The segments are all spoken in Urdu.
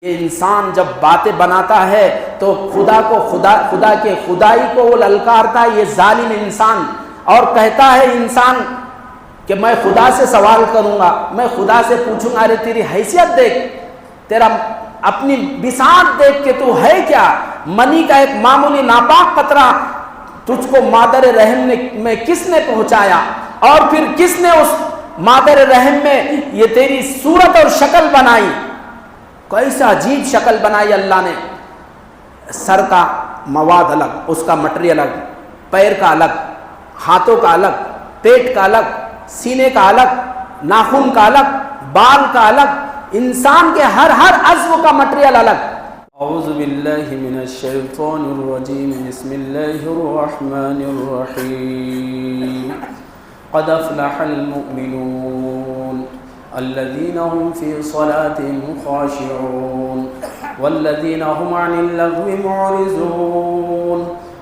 یہ انسان جب باتیں بناتا ہے تو خدا کے خدائی کو وہ للکارتا ہے، یہ ظالم انسان، اور کہتا ہے انسان کہ میں خدا سے سوال کروں گا، میں خدا سے پوچھوں گا، ارے تیری حیثیت دیکھ، تیرا اپنی بساط دیکھ کہ تو ہے کیا، منی کا ایک معمولی ناپاک قطرہ تجھ کو مادر رحم میں کس نے پہنچایا، اور پھر کس نے اس مادر رحم میں یہ تیری صورت اور شکل بنائی، کیسا عجیب شکل بنائی اللہ نے، سر کا مواد الگ، اس کا مٹیریل الگ، پیر کا الگ، ہاتھوں کا الگ، پیٹ کا الگ، سینے کا الگ، ناخن کا الگ، بال کا الگ، انسان کے ہر عضو کا مٹیریل الگ۔ اعوذ باللہ من الشیطان الرجیم، بسم اللہ الرحمن الرحیم، قد افلح المؤمنون الذين هم في صلاتهم خاشعون والذين هم عن اللغو معرضون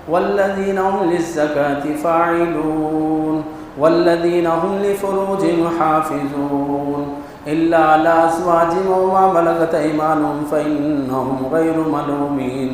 والذين هم للزكاة فاعلون والذين هم لفروجهم حافظون إلا على أزواجهم وما ملكت أيمانهم فإنهم غير ملومين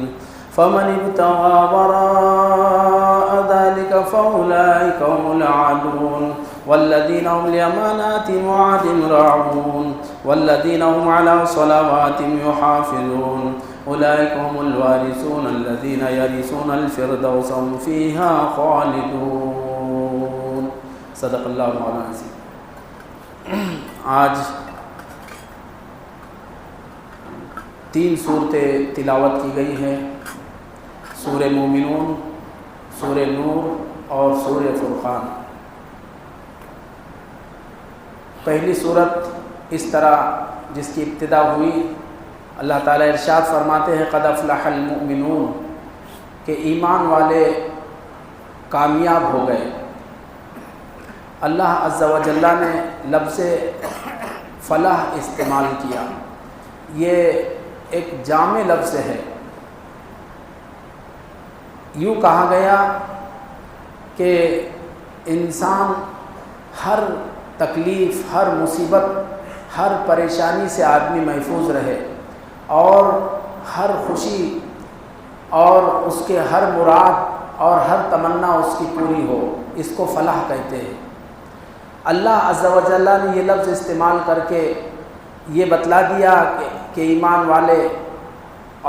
فمن ابتغى وراء ذلك فأولئك هم العادون والذين هم لأماناتهم وعهدهم راعون والذين هم على صلواتهم يحافظون أولئك هم الوارثون الذين يرثون الفردوس هم فيها خالدون۔ صدق اللہ العظیم۔ آج 3 صورتیں تلاوت کی گئی ہیں، سورہ مومنون، سورہ نور اور سورہ فرقان۔ پہلی صورت اس طرح جس کی ابتدا ہوئی، اللہ تعالیٰ ارشاد فرماتے ہیں قد افلح المؤمنون، کہ ایمان والے کامیاب ہو گئے۔ اللہ عز و جل نے لفظ فلاح استعمال کیا، یہ ایک جامع لفظ ہے۔ یوں کہا گیا کہ انسان ہر تکلیف، ہر مصیبت، ہر پریشانی سے آدمی محفوظ رہے، اور ہر خوشی اور اس کے ہر مراد اور ہر تمنا اس کی پوری ہو، اس کو فلاح کہتے ہیں۔ اللہ عز و جل نے یہ لفظ استعمال کر کے یہ بتلا دیا کہ ایمان والے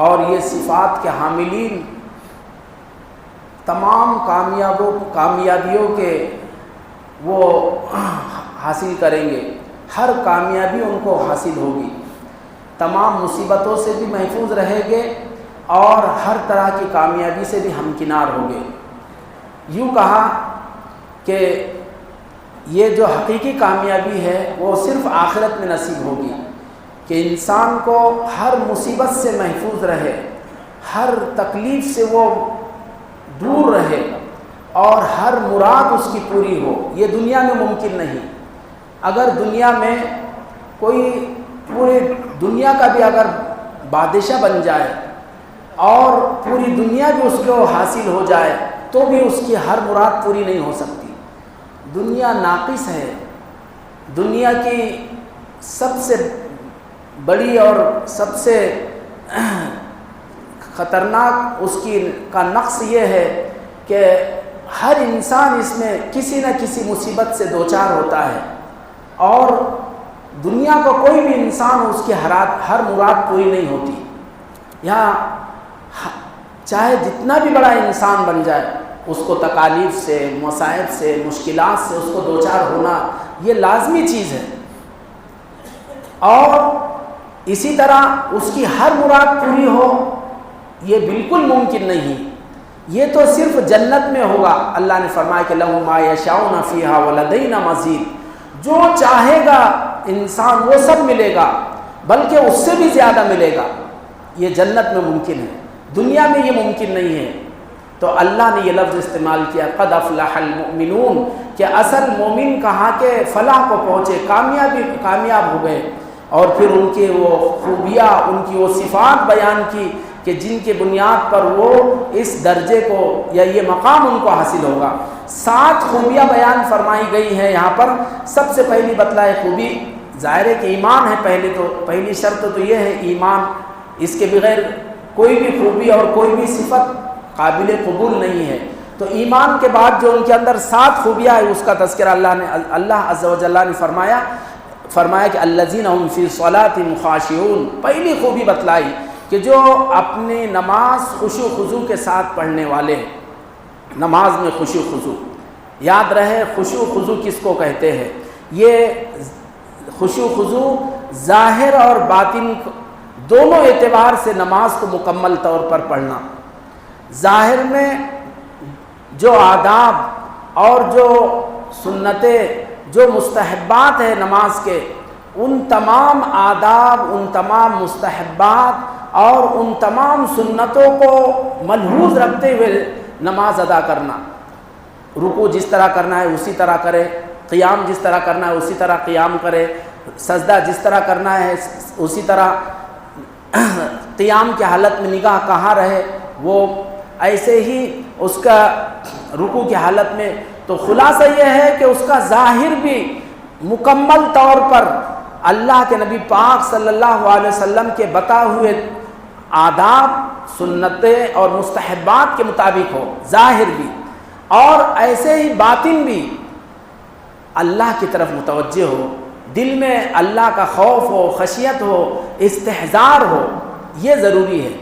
اور یہ صفات کے حاملین تمام کامیابیوں کے وہ حاصل کریں گے، ہر کامیابی ان کو حاصل ہوگی، تمام مصیبتوں سے بھی محفوظ رہیں گے اور ہر طرح کی کامیابی سے بھی ہمکنار ہوں گے۔ یوں کہا کہ یہ جو حقیقی کامیابی ہے وہ صرف آخرت میں نصیب ہوگی، کہ انسان کو ہر مصیبت سے محفوظ رہے، ہر تکلیف سے وہ دور رہے اور ہر مراد اس کی پوری ہو۔ یہ دنیا میں ممکن نہیں۔ اگر دنیا میں کوئی پوری دنیا کا بھی اگر بادشاہ بن جائے اور پوری دنیا بھی اس کو حاصل ہو جائے تو بھی اس کی ہر مراد پوری نہیں ہو سکتی۔ دنیا ناقص ہے۔ دنیا کی سب سے بڑی اور سب سے خطرناک اس کا نقص یہ ہے کہ ہر انسان اس میں کسی نہ کسی مصیبت سے دوچار ہوتا ہے، اور دنیا کا کوئی بھی انسان اس کی ہر مراد پوری نہیں ہوتی۔ یہاں چاہے جتنا بھی بڑا انسان بن جائے، اس کو تکالیف سے، مصائب سے، مشکلات سے اس کو دوچار ہونا یہ لازمی چیز ہے، اور اسی طرح اس کی ہر مراد پوری ہو یہ بالکل ممکن نہیں۔ یہ تو صرف جنت میں ہوگا۔ اللہ نے فرمایا کہ لَهُم مَا يَشَاءُونَ فِيهَا وَلَدَيْنَا مَزِيدٌ، جو چاہے گا انسان وہ سب ملے گا، بلکہ اس سے بھی زیادہ ملے گا۔ یہ جنت میں ممکن ہے، دنیا میں یہ ممکن نہیں ہے۔ تو اللہ نے یہ لفظ استعمال کیا قد افلح المؤمنون، کہ اصل مومن کہاں کے فلاح کو پہنچے، کامیاب ہو گئے، اور پھر ان کے وہ خوبیاں، ان کی وہ صفات بیان کی کہ جن کے بنیاد پر وہ اس درجے کو یا یہ مقام ان کو حاصل ہوگا۔ 7 خوبیاں بیان فرمائی گئی ہیں یہاں پر۔ سب سے پہلی بتلائے خوبی ظاہر ہے کہ ایمان ہے، پہلی شرط تو یہ ہے ایمان، اس کے بغیر کوئی بھی خوبی اور کوئی بھی صفت قابل قبول نہیں ہے۔ تو ایمان کے بعد جو ان کے اندر 7 خوبیاں ہیں اس کا تذکرہ اللہ عز و جل نے فرمایا کہ الذین هم فی صلاتہم خاشعون۔ پہلی خوبی بتلائی کہ جو اپنی نماز خشوع خضوع کے ساتھ پڑھنے والے ہیں، نماز میں خشوع خضوع۔ یاد رہے خشوع خضوع کس کو کہتے ہیں؟ یہ خشوع خضوع ظاہر اور باطن دونوں اعتبار سے نماز کو مکمل طور پر پڑھنا۔ ظاہر میں جو آداب اور جو سنتیں، جو مستحبات ہیں نماز کے، ان تمام آداب، ان تمام مستحبات اور ان تمام سنتوں کو ملحوظ رکھتے ہوئے نماز ادا کرنا۔ رکوع جس طرح کرنا ہے اسی طرح کرے، قیام جس طرح کرنا ہے اسی طرح قیام کرے، سجدہ جس طرح کرنا ہے اسی طرح قیام کی حالت میں نگاہ کہاں رہے وہ ایسے ہی اس کا رکوع کی حالت میں۔ تو خلاصہ یہ ہے کہ اس کا ظاہر بھی مکمل طور پر اللہ کے نبی پاک صلی اللہ علیہ وسلم کے بتائے ہوئے آداب، سنتیں اور مستحبات کے مطابق ہو، ظاہر بھی، اور ایسے ہی باطن بھی اللہ کی طرف متوجہ ہو، دل میں اللہ کا خوف ہو، خشیت ہو، استحضار ہو، یہ ضروری ہے۔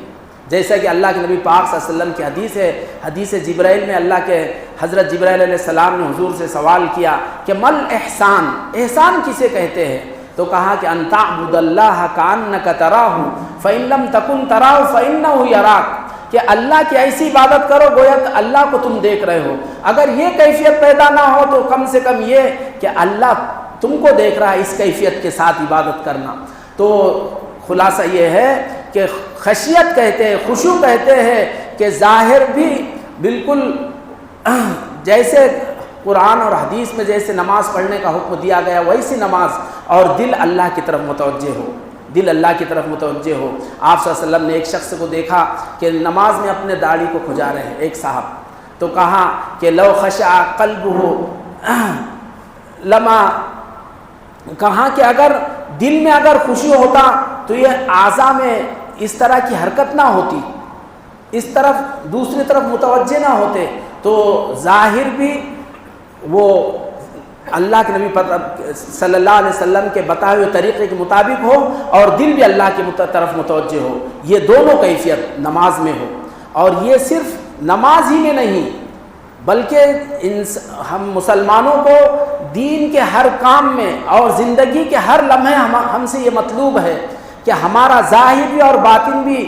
جیسا کہ اللہ کے نبی پاک صلی اللہ علیہ وسلم کی حدیث ہے، حدیث جبرائیل میں اللہ کے حضرت جبرائیل علیہ السلام نے حضور سے سوال کیا کہ مل احسان، احسان کسے کہتے ہیں؟ تو کہا کہ ان تعبد اللہ کأنک تراہ فإن لم تکن تراہ فإنہ یراک، کہ اللہ کی ایسی عبادت کرو گویا کہ اللہ کو تم دیکھ رہے ہو۔ اگر یہ کیفیت پیدا نہ ہو تو کم سے کم یہ کہ اللہ تم کو دیکھ رہا ہے، اس کیفیت کے ساتھ عبادت کرنا۔ تو خلاصہ یہ ہے کہ خشیت کہتے ہیں، خشوع کہتے ہیں کہ ظاہر بھی بالکل جیسے قرآن اور حدیث میں جیسے نماز پڑھنے کا حکم دیا گیا ویسی نماز، اور دل اللہ کی طرف متوجہ ہو، دل اللہ کی طرف متوجہ ہو۔ آپ صلی اللہ علیہ وسلم نے ایک شخص کو دیکھا کہ نماز میں اپنے داڑھی کو کھجا رہے ہیں، ایک صاحب، تو کہا کہ لو خشع قلبہ لما، کہا کہ اگر دل میں اگر خشوع ہوتا تو یہ اعضاء میں اس طرح کی حرکت نہ ہوتی، اس طرف دوسری طرف متوجہ نہ ہوتے۔ تو ظاہر بھی وہ اللہ کے نبی صلی اللہ علیہ وسلم کے بتائے ہوئے طریقے کے مطابق ہو، اور دل بھی اللہ کی طرف متوجہ ہو، یہ دونوں کیفیت نماز میں ہو۔ اور یہ صرف نماز ہی میں نہیں بلکہ ہم مسلمانوں کو دین کے ہر کام میں اور زندگی کے ہر لمحے ہم سے یہ مطلوب ہے کہ ہمارا ظاہر بھی اور باطن بھی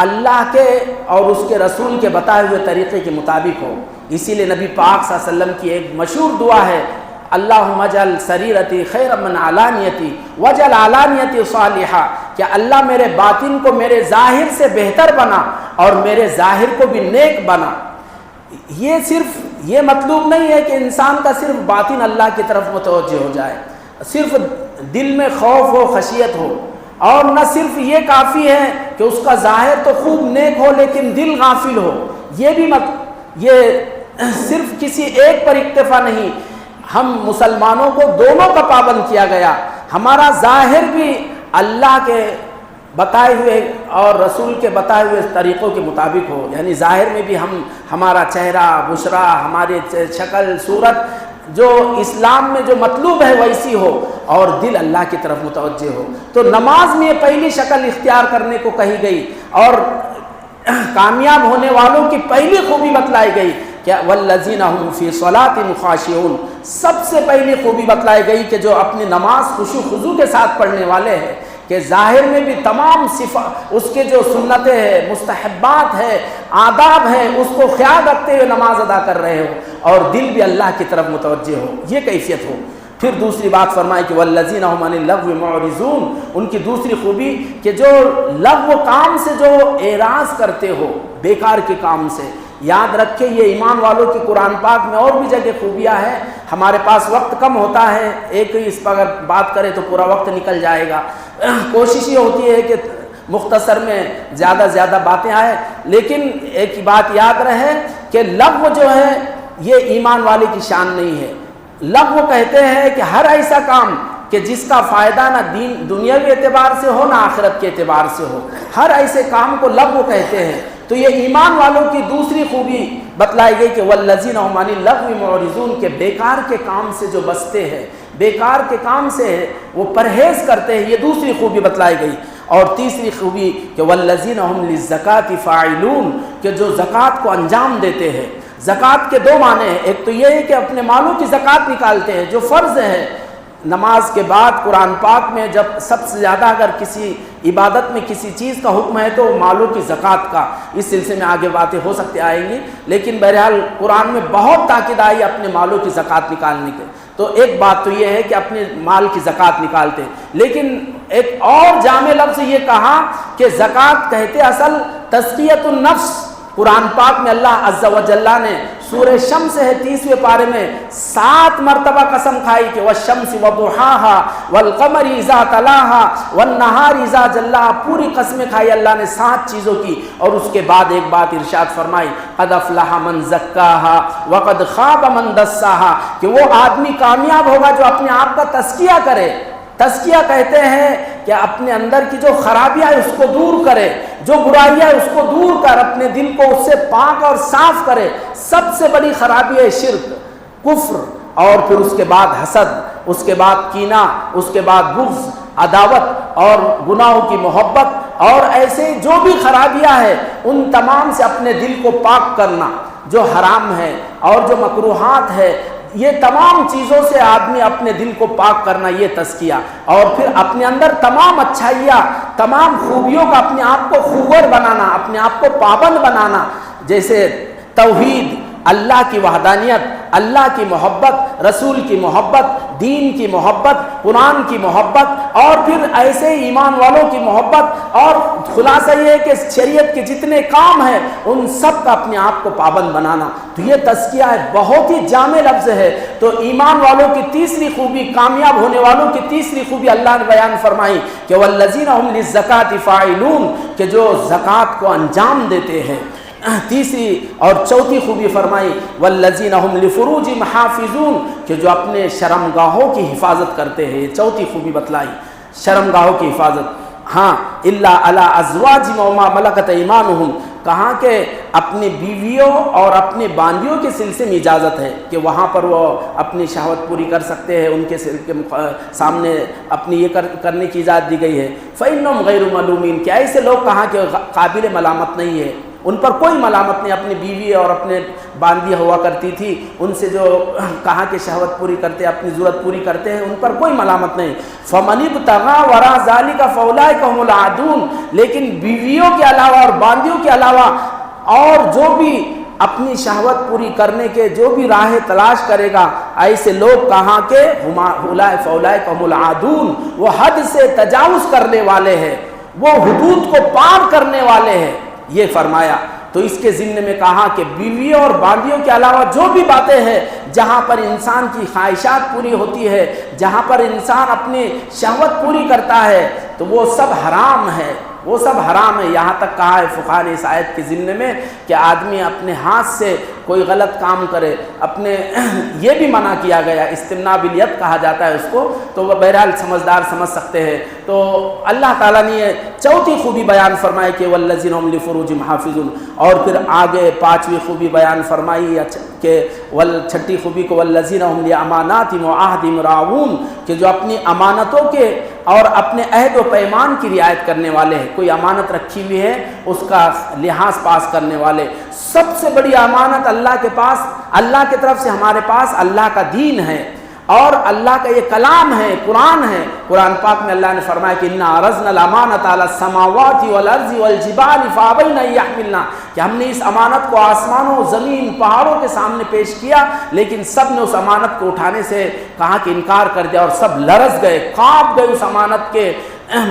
اللہ کے اور اس کے رسول کے بتائے ہوئے طریقے کے مطابق ہو۔ اسی لیے نبی پاک صلی اللہ علیہ وسلم کی ایک مشہور دعا ہے، اللہم اجعل سریرتی خیر من علانیتی واجعل علانیتی صالحہ، کہ اللہ میرے باطن کو میرے ظاہر سے بہتر بنا اور میرے ظاہر کو بھی نیک بنا۔ یہ صرف یہ مطلوب نہیں ہے کہ انسان کا صرف باطن اللہ کی طرف متوجہ ہو جائے، صرف دل میں خوف ہو، خشیت ہو، اور نہ صرف یہ کافی ہے کہ اس کا ظاہر تو خوب نیک ہو لیکن دل غافل ہو، یہ صرف کسی ایک پر اکتفا نہیں، ہم مسلمانوں کو دونوں کا پابند کیا گیا، ہمارا ظاہر بھی اللہ کے بتائے ہوئے اور رسول کے بتائے ہوئے طریقوں کے مطابق ہو، یعنی ظاہر میں بھی ہمارا چہرہ، بشرا، ہماری شکل، صورت جو اسلام میں جو مطلوب ہے ویسی ہو، اور دل اللہ کی طرف متوجہ ہو۔ تو نماز میں پہلی شکل اختیار کرنے کو کہی گئی، اور کامیاب ہونے والوں کی پہلی خوبی بتلائی گئی کہ والذین هم فی صلاتہم خاشعون، سب سے پہلی خوبی بتلائی گئی کہ جو اپنی نماز خشوع خضوع کے ساتھ پڑھنے والے ہیں، کہ ظاہر میں بھی تمام صفات اس کے جو سنتیں ہیں، مستحبات ہیں، آداب ہیں، اس کو خیال رکھتے ہوئے نماز ادا کر رہے ہو، اور دل بھی اللہ کی طرف متوجہ ہو، یہ کیفیت ہو۔ پھر دوسری بات فرمائی کہ والذین هم عن اللغو معرضون، ان کی دوسری خوبی کہ جو لغو کام سے جو اعراض کرتے ہو، بیکار کے کام سے۔ یاد رکھے یہ ایمان والوں کی قرآن پاک میں اور بھی جگہ خوبیاں ہیں، ہمارے پاس وقت کم ہوتا ہے، ایک ہی اس پر اگر بات کرے تو پورا وقت نکل جائے گا، کوشش یہ ہوتی ہے کہ مختصر میں زیادہ باتیں آئیں، لیکن ایک بات یاد رہے کہ لغو جو ہے یہ ایمان والے کی شان نہیں ہے۔ لغو کہتے ہیں کہ ہر ایسا کام کہ جس کا فائدہ نہ دنیاوی اعتبار سے ہو نہ آخرت کے اعتبار سے ہو، ہر ایسے کام کو لغو کہتے ہیں۔ تو یہ ایمان والوں کی دوسری خوبی بتلائی گئی کہ والذین هم عن اللغو معرضون، کہ بیکار کے کام سے جو بچتے ہیں، بیکار کے کام سے وہ پرہیز کرتے ہیں، یہ دوسری خوبی بتلائی گئی۔ اور تیسری خوبی کہ والذین هم للزکاۃ فاعلون، کہ جو زکوٰۃ کو انجام دیتے ہیں۔ زکوٰۃ کے دو معنی ہیں، ایک تو یہ ہے کہ اپنے مالوں کی زکوٰۃ نکالتے ہیں جو فرض ہے۔ نماز کے بعد قرآن پاک میں جب سب سے زیادہ اگر کسی عبادت میں کسی چیز کا حکم ہے تو مالوں کی زکوٰۃ کا، اس سلسلے میں آگے باتیں ہو سکتی آئیں گی، لیکن بہرحال قرآن میں بہت تاکید آئی اپنے مالوں کی زکوٰۃ نکالنے کے۔ تو ایک بات تو یہ ہے کہ اپنے مال کی زکوٰۃ نکالتے، لیکن ایک اور جامع لفظ یہ کہا کہ زکوٰۃ کہتے اصل تزکیۃ النفس۔ قرآن پاک میں اللہ عز و جل نے سورہ شمس ہے 30ویں پارے میں 7 مرتبہ قسم کھائی کہ والشمس وضحاها والقمر اذا تلاها والنهار اذا جلاها، پوری قسمیں کھائی اللہ نے 7 چیزوں کی، اور اس کے بعد ایک بات ارشاد فرمائی قد افلح من زکاها وقد خاب من دساها، کہ وہ آدمی کامیاب ہوگا جو اپنے آپ کا تزکیہ کرے۔ تزکیہ کہتے ہیں کہ اپنے اندر کی جو خرابیاں ہے اس کو دور کرے، جو برائیاں ہے اس کو دور کر اپنے دل کو اس سے پاک اور صاف کرے۔ سب سے بڑی خرابی ہے شرک، کفر، اور پھر اس کے بعد حسد، اس کے بعد کینہ، اس کے بعد بغض، عداوت اور گناہوں کی محبت، اور ایسے جو بھی خرابیاں ہیں ان تمام سے اپنے دل کو پاک کرنا، جو حرام ہے اور جو مکروہات ہے، یہ تمام چیزوں سے آدمی اپنے دل کو پاک کرنا، یہ تزکیہ، اور پھر اپنے اندر تمام اچھائیاں، تمام خوبیوں کا اپنے آپ کو خوگر بنانا، اپنے آپ کو پابند بنانا، جیسے توحید، اللہ کی وحدانیت، اللہ کی محبت، رسول کی محبت، دین کی محبت، قرآن کی محبت، اور پھر ایسے ایمان والوں کی محبت، اور خلاصہ یہ ہے کہ شریعت کے جتنے کام ہیں ان سب کا اپنے آپ کو پابند بنانا۔ تو یہ تزکیہ ہے، بہت ہی جامع لفظ ہے۔ تو ایمان والوں کی تیسری خوبی، کامیاب ہونے والوں کی تیسری خوبی اللہ نے بیان فرمائی کہ والذین هم للزکاۃ فاعلون، کہ جو زکوٰۃ کو انجام دیتے ہیں۔ تیسری اور چوتھی خوبی فرمائی والذین هم لفروجہم حافظون، کہ جو اپنے شرمگاہوں کی حفاظت کرتے ہیں۔ یہ چوتھی خوبی بتلائی، شرمگاہوں کی حفاظت۔ ہاں الا علی ازواجہم وما ملکت ایمانہم، کہاں کہ اپنی بیویوں اور اپنے باندیوں کے سلسلے میں اجازت ہے کہ وہاں پر وہ اپنی شہوت پوری کر سکتے ہیں، ان کے سامنے اپنی یہ کرنے کی اجازت دی گئی ہے۔ فإنہم غیر ملومین، کہ ایسے لوگ کہاں کہ قابل ملامت نہیں ہے، ان پر کوئی ملامت نہیں۔ اپنی بیوی اور اپنے باندی ہوا کرتی تھی، ان سے جو کہاں کہ شہوت پوری کرتے، اپنی ضرورت پوری کرتے ہیں، ان پر کوئی ملامت نہیں۔ فمن ابتغى وراء ذلك فاولئک هم العادون، لیکن بیویوں کے علاوہ اور باندیوں کے علاوہ اور جو بھی اپنی شہوت پوری کرنے کے جو بھی راہ تلاش کرے گا، ایسے لوگ کہاں کہ فاولئک هم العادون، وہ حد سے تجاوز کرنے والے ہیں، وہ حدود کو پار کرنے والے ہیں، یہ فرمایا۔ تو اس کے ضمن میں کہا کہ بیویوں اور باندیوں کے علاوہ جو بھی باتیں ہیں جہاں پر انسان کی خواہشات پوری ہوتی ہے، جہاں پر انسان اپنی شہوت پوری کرتا ہے، تو وہ سب حرام ہے، وہ سب حرام ہے۔ یہاں تک کہا ہے فقہاء نے اس آیت کے ضمن میں کہ آدمی اپنے ہاتھ سے کوئی غلط کام کرے، اپنے یہ بھی منع کیا گیا، استمناء بالید کہا جاتا ہے اس کو، تو وہ بہرحال سمجھدار سمجھ سکتے ہیں۔ تو اللہ تعالیٰ نے یہ چوتھی خوبی بیان فرمائی کہ والذین هم لفروجہم حافظون، اور پھر آگے پانچویں خوبی بیان فرمائی کہ چھٹی خوبی کو والذین هم لاماناتہم وعہدہم راعون، کہ جو اپنی امانتوں کے اور اپنے عہد و پیمان کی رعایت کرنے والے ہیں۔ کوئی امانت رکھی ہوئی ہے اس کا لحاظ پاس کرنے والے۔ سب سے بڑی امانت اللہ کے پاس، اللہ کی طرف سے ہمارے پاس اللہ کا دین ہے اور اللہ کا یہ کلام ہے، قرآن ہے۔ قرآن پاک میں اللہ نے فرمایا کہ انا عرضنا الامانۃ علی السماوات والارض والجبال فابین ان یحملنها، کہ ہم نے اس امانت کو آسمانوں، زمین، پہاڑوں کے سامنے پیش کیا، لیکن سب نے اس امانت کو اٹھانے سے کہا کہ انکار کر دیا، اور سب لرز گئے، کانپ گئے اس امانت کے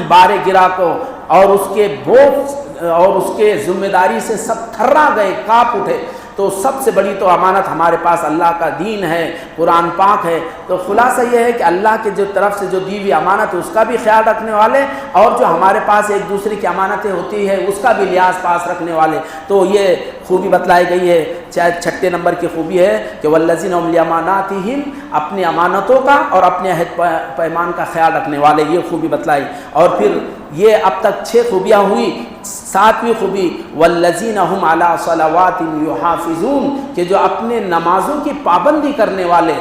بارے گرا کو، اور اس کے بوجھ اور اس کے ذمہ داری سے سب تھرا گئے، کانپ اٹھے۔ تو سب سے بڑی تو امانت ہمارے پاس اللہ کا دین ہے، قرآن پاک ہے۔ تو خلاصہ یہ ہے کہ اللہ کے جو طرف سے جو دی ہوئی امانت ہے اس کا بھی خیال رکھنے والے، اور جو ہمارے پاس ایک دوسرے کی امانتیں ہوتی ہے اس کا بھی لحاظ پاس رکھنے والے۔ تو یہ خوبی بتلائی گئی ہے۔ چاہے 6 نمبر کی خوبی ہے کہ والذین هم لاماناتہم، اپنی امانتوں کا اور اپنے عہد پیمان کا خیال رکھنے والے، یہ خوبی بتلائی۔ اور پھر یہ اب تک 6 خوبیاں ہوئی۔ 7ویں خوبی والذین هم علی صلواتہم یحافظون، کہ جو اپنے نمازوں کی پابندی کرنے والے۔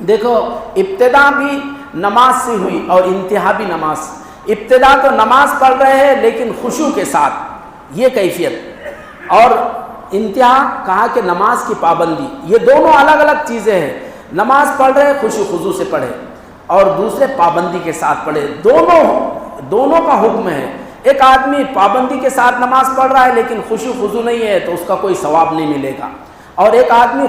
دیکھو ابتدا بھی نماز سے ہوئی اور انتہا بھی نماز۔ ابتدا تو نماز پڑھ رہے ہیں لیکن خشوع کے ساتھ، یہ کیفیت، اور انتہا کہا کہ نماز کی پابندی۔ یہ دونوں الگ الگ چیزیں ہیں۔ نماز پڑھ رہے خشوع خضوع سے پڑھے، اور دوسرے پابندی کے ساتھ پڑھے، دونوں کا حکم ہے۔ ایک آدمی پابندی کے ساتھ نماز پڑھ رہا ہے لیکن خشوع خضوع نہیں ہے تو اس کا کوئی ثواب نہیں ملے گا، اور ایک آدمی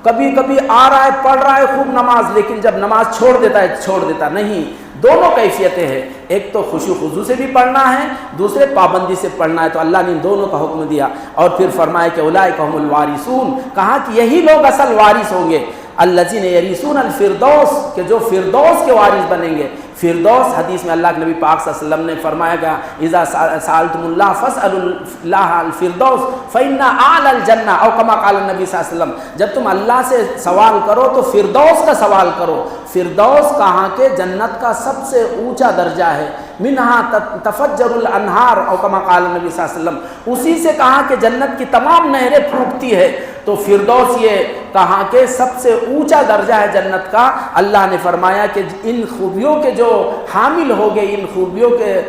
کبھی کبھی آ رہا ہے پڑھ رہا ہے خوب نماز لیکن جب نماز چھوڑ دیتا نہیں۔ دونوں کیفیتیں ہیں، ایک تو خشوع خضوع سے بھی پڑھنا ہے، دوسرے پابندی سے پڑھنا ہے۔ تو اللہ نے ان دونوں کا حکم دیا، اور پھر فرمایا کہ اولئک هم الوارثون، کہا کہ یہی لوگ اصل وارث ہوں گے، الذین یرثون الفردوس، کہ جو فردوس کے وارث بنیں گے۔ فردوس حدیث میں اللہ کے نبی پاک صلی اللہ علیہ وسلم نے فرمایا گیا اذا سألتم اللہ فاسألوا اللہ الفردوس فإن اعلی الجنہ، او کما قال النبی صلی اللہ علیہ وسلم، جب تم اللہ سے سوال کرو تو فردوس کا سوال کرو۔ فردوس کہاں کے جنت کا سب سے اونچا درجہ ہے، منہا تفجر الانہار، او کما قال النبی صلی اللہ علیہ وسلم، اسی سے کہا کہ جنت کی تمام نہریں پھوٹتی ہے۔ تو فردوس یہ کہاں کے سب سے اونچا درجہ ہے جنت کا۔ اللہ نے فرمایا کہ ان خوبیوں کے جو حامل ہو گئے، ان خوبیوں کے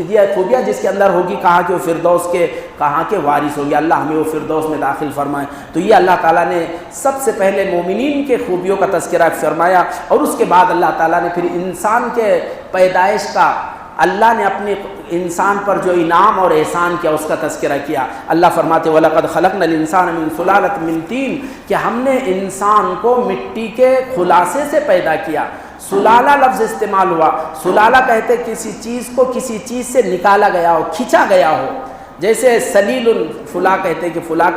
یہ خوبیاں جس کے اندر ہوگی، کہا کہ وہ فردوس کے کہاں کے وارث ہوگی۔ اللہ ہمیں وہ فردوس میں داخل فرمائے۔ تو یہ اللہ تعالیٰ نے سب سے پہلے مومنین کے خوبیوں کا تذکرہ فرمایا، اور اس کے بعد اللہ تعالیٰ نے پھر انسان کے پیدائش کا، اللہ نے اپنے انسان پر جو انعام اور احسان کیا اس کا تذکرہ کیا۔ اللہ فرماتے وَلَقَدْ خَلَقْنَا الْإِنسَانَ مِنْ سُلَالَةٍ مِنْ طِينٍ، کہ ہم نے انسان کو مٹی کے خلاصے سے پیدا کیا۔ سلالہ لفظ استعمال ہوا۔ سلالہ کہتے کسی چیز کو کسی چیز سے نکالا گیا ہو، کھینچا گیا ہو، جیسے سلیل فلاں کہتے کہ فلاں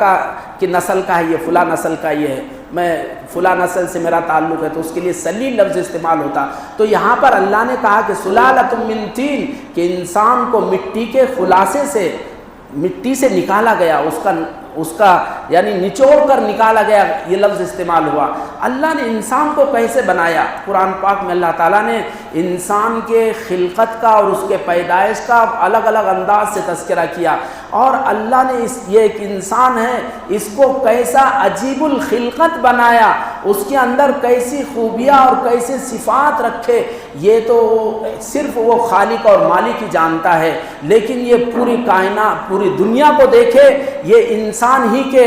کی نسل کا ہے، یہ فلاں نسل کا یہ ہے، میں فلاں نسل سے میرا تعلق ہے، تو اس کے لیے سلیل لفظ استعمال ہوتا۔ تو یہاں پر اللہ نے کہا کہ سلالۃ من طین، کہ انسان کو مٹی کے خلاصے سے، مٹی سے نکالا گیا، اس کا یعنی نچوڑ کر نکالا گیا، یہ لفظ استعمال ہوا۔ اللہ نے انسان کو کیسے بنایا؟ قرآن پاک میں اللہ تعالیٰ نے انسان کے خلقت کا اور اس کے پیدائش کا الگ الگ انداز سے تذکرہ کیا، اور اللہ نے یہ ایک انسان ہے، اس کو کیسا عجیب الخلقت بنایا، اس کے اندر کیسی خوبیاں اور کیسے صفات رکھے، یہ تو صرف وہ خالق اور مالک ہی جانتا ہے۔ لیکن یہ پوری کائنات، پوری دنیا کو دیکھے، یہ انسان ہی کے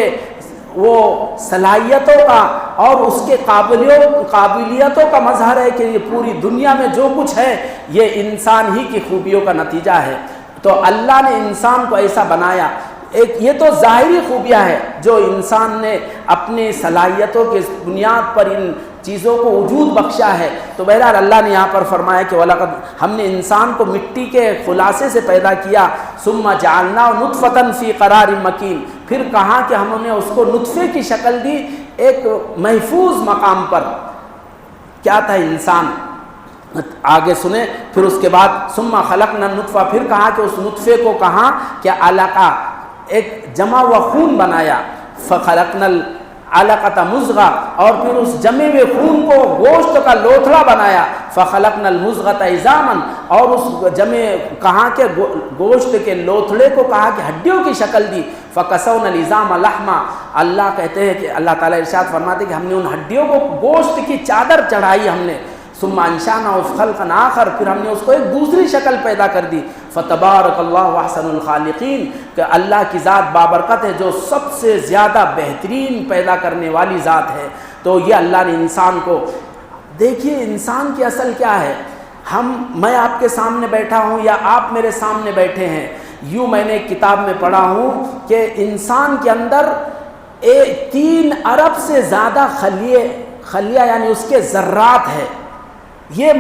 وہ صلاحیتوں کا اور اس کے قابلیتوں کا مظہر ہے کہ یہ پوری دنیا میں جو کچھ ہے یہ انسان ہی کی خوبیوں کا نتیجہ ہے۔ تو اللہ نے انسان کو ایسا بنایا۔ یہ تو ظاہری خوبیاں ہے جو انسان نے اپنی صلاحیتوں کے بنیاد پر ان چیزوں کو وجود بخشا ہے۔ تو بہرحال اللہ نے یہاں پر فرمایا کہ وَلَقَدْ، ہم نے انسان کو مٹی کے خلاصے سے پیدا کیا، ثُمَّ جَعَلْنَاهُ نُطْفَةً فِي قَرَارٍ مَّكِينٍ، پھر کہا کہ ہم نے اس کو نطفے کی شکل دی ایک محفوظ مقام پر۔ کیا تھا انسان؟ آگے سنیں، پھر اس کے بعد ثُمَّ خَلَقْنَا النُّطْفَةَ، پھر کہا کہ اس نطفے کو کہا کہ علقہ، ایک جمع ہوا خون بنایا، فَخَلَقْنَا الْعَلَقَةَ مُضْغَةً، اور پھر اس جمے ہوئے خون کو گوشت کا لوتھڑا بنایا، فَخَلَقْنَا الْمُضْغَةَ عِظَامًا، اور اس جمے کہا کہ گوشت کے لوتھڑے کو کہا کہ ہڈیوں کی شکل دی، فَكَسَوْنَا الْعِظَامَ لَحْمًا، اللہ کہتے ہیں کہ اللہ تعالیٰ ارشاد فرماتے کہ ہم نے ان ہڈیوں کو گوشت کی چادر چڑھائی ہم نے، ثم انشأناه خلقا آخر، پھر ہم نے اس کو ایک دوسری شکل پیدا کر دی، فتبارک اللہ احسن الخالقین، کہ اللہ کی ذات بابرکت ہے جو سب سے زیادہ بہترین پیدا کرنے والی ذات ہے۔ تو یہ اللہ نے انسان کو، دیکھیے انسان کی اصل کیا ہے، میں آپ کے سامنے بیٹھا ہوں یا آپ میرے سامنے بیٹھے ہیں، یوں میں نے ایک کتاب میں پڑھا ہوں کہ انسان کے اندر 3 ارب سے زیادہ خلیہ یعنی اس کے ذرات ہے، یہ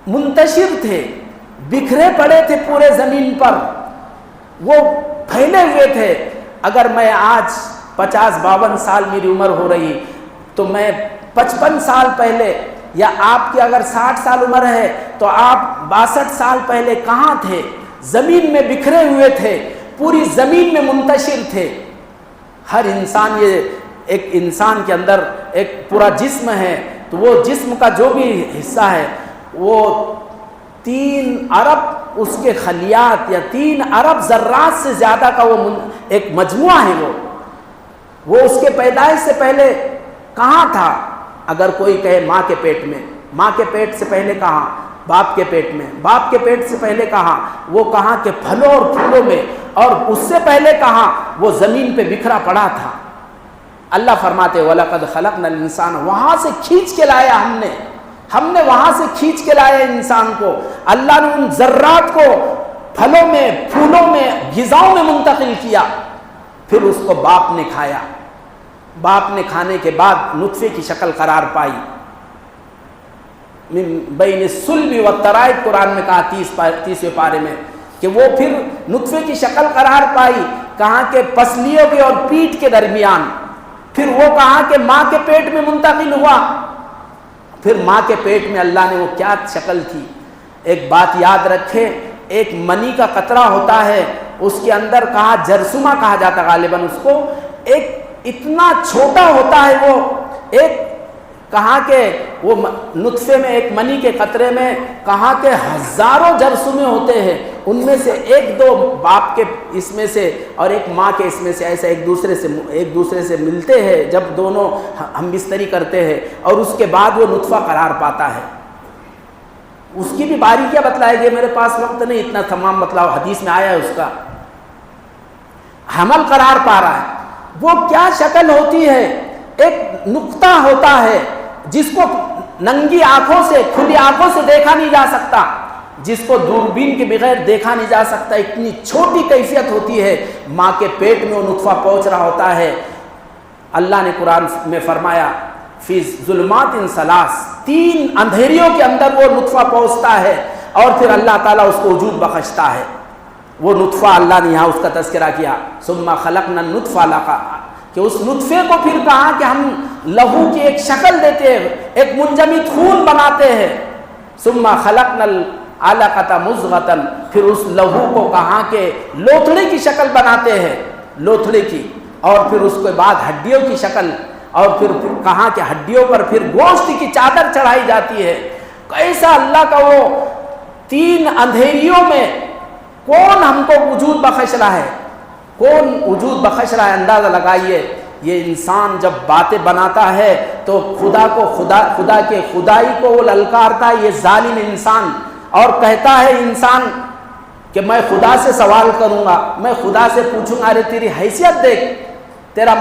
منتشر تھے، بکھرے پڑے تھے پورے زمین پر، وہ پھیلے ہوئے تھے۔ اگر میں آج 50-52 سال میری عمر ہو رہی، تو میں 55 سال پہلے، یا آپ کی اگر 60 سال عمر ہے تو آپ 62 سال پہلے کہاں تھے؟ زمین میں بکھرے ہوئے تھے، پوری زمین میں منتشر تھے۔ ہر انسان، یہ ایک انسان کے اندر ایک پورا جسم ہے، تو وہ جسم کا جو بھی حصہ ہے وہ 3 ارب اس کے خلیات یا 3 ارب ذرات سے زیادہ کا وہ ایک مجموعہ ہے۔ وہ اس کے پیدائش سے پہلے کہاں تھا؟ اگر کوئی کہے ماں کے پیٹ میں، ماں کے پیٹ سے پہلے کہاں؟ باپ کے پیٹ میں، باپ کے پیٹ سے پہلے کہاں؟ وہ کہاں کے پھلوں اور پھولوں میں، اور اس سے پہلے کہاں؟ وہ زمین پہ بکھرا پڑا تھا۔ اللہ فرماتے وَلَقَدْ خَلَقْنَا الْإِنسَانَ، وہاں سے کھینچ کے لایا ہم نے وہاں سے کھینچ کے لایا انسان کو۔ اللہ نے ان ذرات کو پھلوں میں، پھولوں میں، غذاؤں میں منتقل کیا، پھر اس کو باپ نے کھایا۔ باپ نے کھانے کے بعد نطفے کی شکل قرار پائی، من بین الصلب والترائب، قرآن میں کہا 30ویں پارے میں، کہ وہ پھر نطفے کی شکل قرار پائی، کہاں کہ پسلیوں کے اور پیٹھ کے درمیان، پھر وہ کہاں کہ ماں کے پیٹ میں منتقل ہوا۔ پھر ماں کے پیٹ میں اللہ نے وہ کیا شکل کی؟ ایک بات یاد رکھے، ایک منی کا قطرہ ہوتا ہے، اس کے اندر کہا جرثومہ کہا جاتا غالباً اس کو، ایک اتنا چھوٹا ہوتا ہے وہ، ایک کہاں کہ وہ نطفے میں، ایک منی کے قطرے میں کہاں کہ ہزاروں جرثومے ہوتے ہیں، ان میں سے 1-2 باپ کے اس میں سے اور ایک ماں کے اس میں سے ایسا ایک دوسرے سے ملتے ہیں جب دونوں ہم بستری کرتے ہیں، اور اس کے بعد وہ نطفہ قرار پاتا ہے۔ اس کی بھی باریکیاں بتلائے گئے، میرے پاس وقت نہیں اتنا تمام بتلاؤ، حدیث میں آیا ہے اس کا۔ حمل قرار پا رہا ہے، وہ کیا شکل ہوتی ہے؟ ایک نقطہ ہوتا ہے جس کو ننگی آنکھوں سے، کھلی آنکھوں سے دیکھا نہیں جا سکتا، جس کو دوربین کے بغیر دیکھا نہیں جا سکتا، اتنی چھوٹی کیفیت ہوتی ہے۔ ماں کے پیٹ میں وہ نطفہ پہنچ رہا ہوتا ہے۔ اللہ نے قرآن میں فرمایا فی ظلمات ثلاث، 3 اندھیریوں کے اندر وہ نطفہ پہنچتا ہے، اور پھر اللہ تعالیٰ اس کو وجود بخشتا ہے۔ وہ نطفہ اللہ نے یہاں اس کا تذکرہ کیا، ثم خلقنا النطفہ علقہ، کہ اس نطفے کو پھر کہا کہ ہم لہو کی ایک شکل دیتے ہیں، ایک منجمد خون بناتے ہیں۔ ثم خلقنا العلقۃ مضغۃ، پھر اس لہو کو کہا کہ لوتھڑے کی شکل بناتے ہیں، لوتھڑے کی، اور پھر اس کے بعد ہڈیوں کی شکل، اور پھر کہا کہ ہڈیوں پر پھر گوشت کی چادر چڑھائی جاتی ہے۔ کیسا اللہ کا وہ 3 اندھیریوں میں کون ہم کو وجود بخش رہا ہے، کون وجود بخش رہا ہے؟ اندازہ لگائیے۔ یہ انسان جب باتیں بناتا ہے تو خدا کے خدائی کو وہ للکارتا ہے، یہ ظالم انسان، اور کہتا ہے انسان کہ میں خدا سے سوال کروں گا، میں خدا سے پوچھوں گا، ارے تیری حیثیت دیکھ، تیرا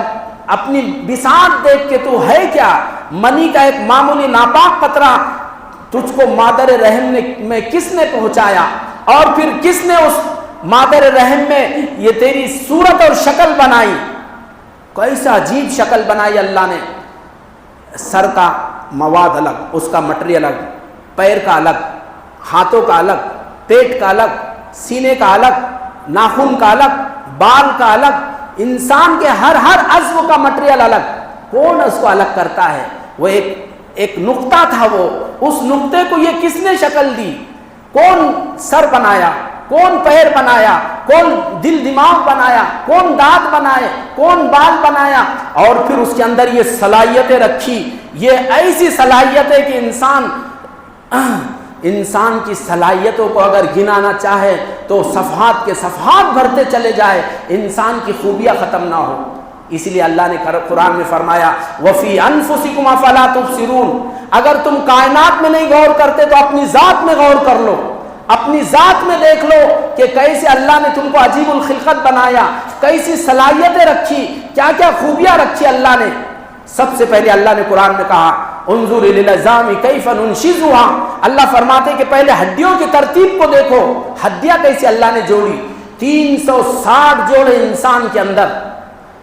اپنی بساط دیکھ کہ تو ہے کیا؟ منی کا ایک معمولی ناپاک قطرہ تجھ کو مادر رحم میں کس نے پہنچایا، اور پھر کس نے اس مادر رحم میں یہ تیری صورت اور شکل بنائی؟ کیسا عجیب شکل بنائی اللہ نے۔ سر کا مواد الگ، اس کا مٹیریل الگ، پیر کا الگ، ہاتھوں کا الگ، پیٹ کا الگ، سینے کا الگ، ناخن کا الگ، بال کا الگ، انسان کے ہر عضو کا مٹیریل الگ۔ کون اس کو الگ کرتا ہے؟ وہ ایک نقطہ تھا، وہ اس نقطے کو یہ کس نے شکل دی؟ کون سر بنایا؟ کون پیر بنایا؟ کون دل دماغ بنایا؟ کون دانت بنائے؟ کون بال بنایا؟ اور پھر اس کے اندر یہ صلاحیتیں رکھی، یہ ایسی صلاحیتیں کہ انسان کی صلاحیتوں کو اگر گنانا چاہے تو صفحات کے صفحات بھرتے چلے جائے، انسان کی خوبیاں ختم نہ ہو۔ اس لیے اللہ نے قرآن میں فرمایا وَفِي أَنفُسِكُمْ أَفَلَا تُبْصِرُونَ، اگر تم کائنات میں نہیں غور کرتے تو اپنی ذات میں غور کر لو، اپنی ذات میں دیکھ لو کہ کیسے اللہ نے تم کو عجیب الخلقت بنایا، کیسی صلاحیتیں رکھی، کیا کیا خوبیاں رکھی اللہ نے۔ سب سے پہلے اللہ نے قرآن میں کہا انظر الی العظام کیف ننشزها، اللہ فرماتے کہ پہلے ہڈیوں کی ترتیب کو دیکھو، ہڈیاں کیسے اللہ نے جوڑی، 360 جوڑے انسان کے اندر،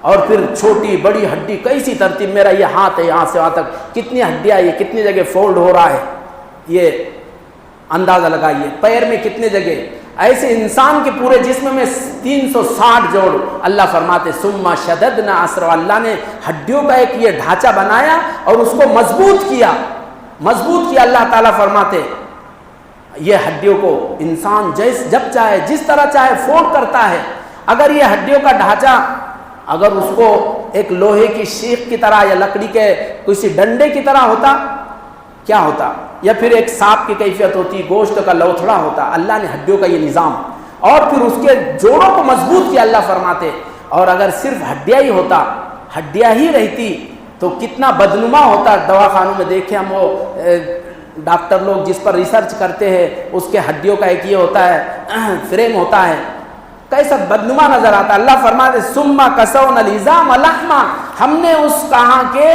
اور پھر چھوٹی بڑی ہڈی کیسی ترتیب، میرا یہ ہاتھ ہے یہاں سے وہاں تک کتنی ہڈیاں، یہ کتنی جگہ فولڈ ہو رہا ہے، یہ اندازہ لگائیے۔ پیر میں کتنے جگہ، ایسے انسان کے پورے جسم میں 360 جوڑ اللہ فرماتے ثم شددنا عصر، اللہ نے ہڈیوں کا ایک یہ ڈھانچہ بنایا اور اس کو مضبوط کیا اللہ تعالیٰ فرماتے یہ ہڈیوں کو انسان جب چاہے جس طرح چاہے فوٹ کرتا ہے۔ اگر یہ ہڈیوں کا ڈھانچہ اگر اس کو ایک لوہے کی شیخ کی طرح یا لکڑی کے کسی ڈنڈے کی طرح ہوتا کیا ہوتا، یا پھر ایک سانپ کی کیفیت ہوتی، گوشت کا لوتھڑا ہوتا۔ اللہ نے ہڈیوں کا یہ نظام اور پھر اس کے جوڑوں کو مضبوط کیا اللہ فرماتے۔ اور اگر صرف ہڈیاں ہی ہوتا، ہڈیاں ہی رہتی تو کتنا بدنما ہوتا۔ دواخانوں میں دیکھیں ہم وہ ڈاکٹر لوگ جس پر ریسرچ کرتے ہیں اس کے ہڈیوں کا ایک یہ ہوتا ہے فریم ہوتا ہے، کیسا بدنما نظر آتا۔ اللہ فرماتے ثم کسونا العظام لحما، ہم نے اس کہاں کے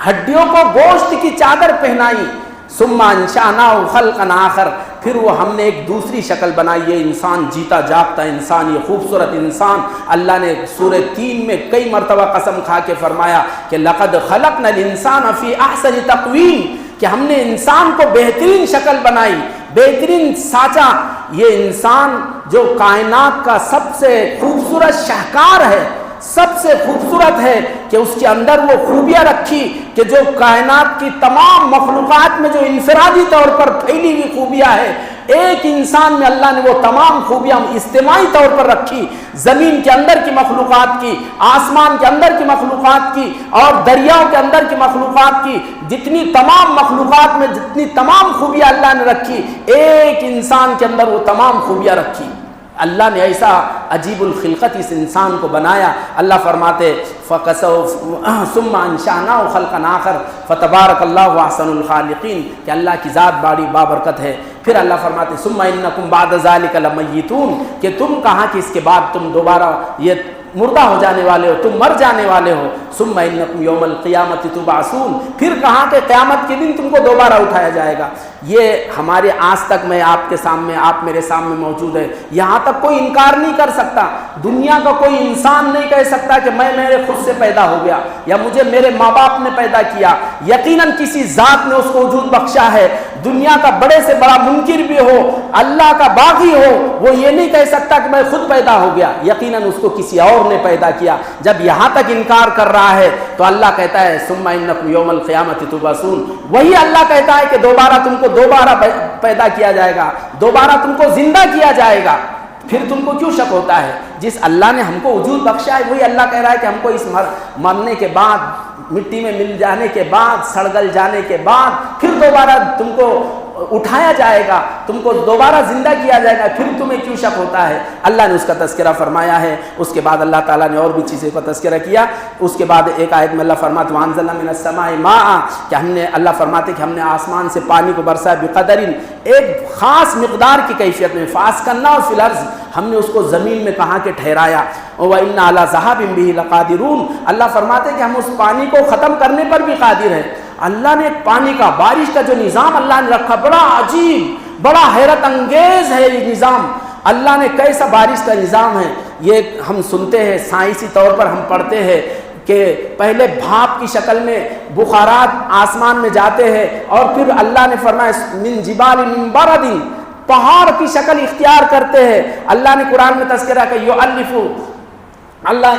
ہڈیوں کو گوشت کی چادر پہنائی۔ ثم انشأناه خلقا آخر، پھر وہ ہم نے ایک دوسری شکل بنائی۔ یہ انسان جیتا جاگتا انسان، یہ خوبصورت انسان، اللہ نے سورہ 3 میں کئی مرتبہ قسم کھا کے فرمایا کہ لقد خلقنا الانسان فی احسن تقویم، کہ ہم نے انسان کو بہترین شکل بنائی، بہترین سانچا۔ یہ انسان جو کائنات کا سب سے خوبصورت شاہکار ہے، سب سے خوبصورت ہے، کہ اس کے اندر وہ خوبیاں رکھی کہ جو کائنات کی تمام مخلوقات میں جو انفرادی طور پر پھیلی ہوئی خوبیاں ہے، ایک انسان میں اللہ نے وہ تمام خوبیاں اجتماعی طور پر رکھی۔ زمین کے اندر کی مخلوقات کی، آسمان کے اندر کی مخلوقات کی، اور دریاؤں کے اندر کی مخلوقات کی، جتنی تمام مخلوقات میں جتنی تمام خوبیاں اللہ نے رکھی، ایک انسان کے اندر وہ تمام خوبیاں رکھی۔ اللہ نے ایسا عجیب الخلقت اس انسان کو بنایا۔ اللہ فرماتے ثم انشأناه خلقا آخر فتبارک اللہ احسن الخالقین، کہ اللہ کی ذات بڑی بابرکت ہے۔ پھر اللہ فرماتے ثم انکم بعد ذلک لمیتون، کہ تم کہاں کہ اس کے بعد تم دوبارہ یہ مردہ ہو جانے والے ہو، تم مر جانے والے ہو۔ ثم انکم یوم القیامت تبعثون، پھر کہاں کہ قیامت کے دن تم کو دوبارہ اٹھایا جائے گا۔ یہ ہمارے آج تک میں آپ کے سامنے، آپ میرے سامنے موجود ہے، یہاں تک کوئی انکار نہیں کر سکتا۔ دنیا کا کوئی انسان نہیں کہہ سکتا کہ میں میرے خود سے پیدا ہو گیا یا مجھے میرے ماں باپ نے پیدا کیا۔ یقیناً کسی ذات نے اس کو وجود بخشا ہے۔ دنیا کا بڑے سے بڑا منکر بھی ہو، اللہ کا باغی ہو، وہ یہ نہیں کہہ سکتا کہ میں خود پیدا ہو گیا، یقیناً اس کو کسی اور نے پیدا کیا۔ جب یہاں تک انکار کر رہا ہے تو اللہ کہتا ہے ثم انکم یوم القیامت تبعثون، وہی اللہ کہتا ہے کہ دوبارہ تم کو دوبارہ پیدا کیا جائے گا، دوبارہ تم کو زندہ کیا جائے گا۔ پھر تم کو کیوں شک ہوتا ہے؟ جس اللہ نے ہم کو وجود بخشا ہے وہی اللہ کہہ رہا ہے کہ ہم کو اس مرنے کے بعد، مٹی میں مل جانے کے بعد، سڑگل جانے کے بعد پھر دوبارہ تم کو اٹھایا جائے گا، تم کو دوبارہ زندہ کیا جائے گا، پھر تمہیں کیوں شک ہوتا ہے؟ اللہ نے اس کا تذکرہ فرمایا ہے۔ اس کے بعد اللہ تعالیٰ نے اور بھی چیزیں کا تذکرہ کیا۔ اس کے بعد ایک آیت میں اللہ فرماتے وَأَنزَلْنَا مِنَ السَّمَاءِ مَاءً، کہ ہم نے، اللہ فرماتے کہ ہم نے آسمان سے پانی کو برسایا بِقَدَرٍ، ایک خاص مقدار کی کیفیت میں، فَأَسْكَنَّاهُ فِي الْأَرْضِ، ہم نے اس کو زمین میں کہاں کے ٹھہرایا۔ وَإِنَّا عَلَىٰ ذَهَابٍ بِهِ لَقَادِرُونَ، اللہ فرماتے کہ ہم اس پانی کو ختم کرنے پر بھی قادر ہیں۔ اللہ نے پانی کا، بارش کا جو نظام اللہ نے رکھا، بڑا عجیب، بڑا حیرت انگیز ہے یہ نظام۔ اللہ نے کیسا بارش کا نظام ہے، یہ ہم سنتے ہیں، سائنسی طور پر ہم پڑھتے ہیں کہ پہلے بھاپ کی شکل میں بخارات آسمان میں جاتے ہیں، اور پھر اللہ نے فرمایا من جبال من برد، پہاڑ کی شکل اختیار کرتے ہیں۔ اللہ نے قرآن میں تذکرہ کہ یؤلفو، اللہ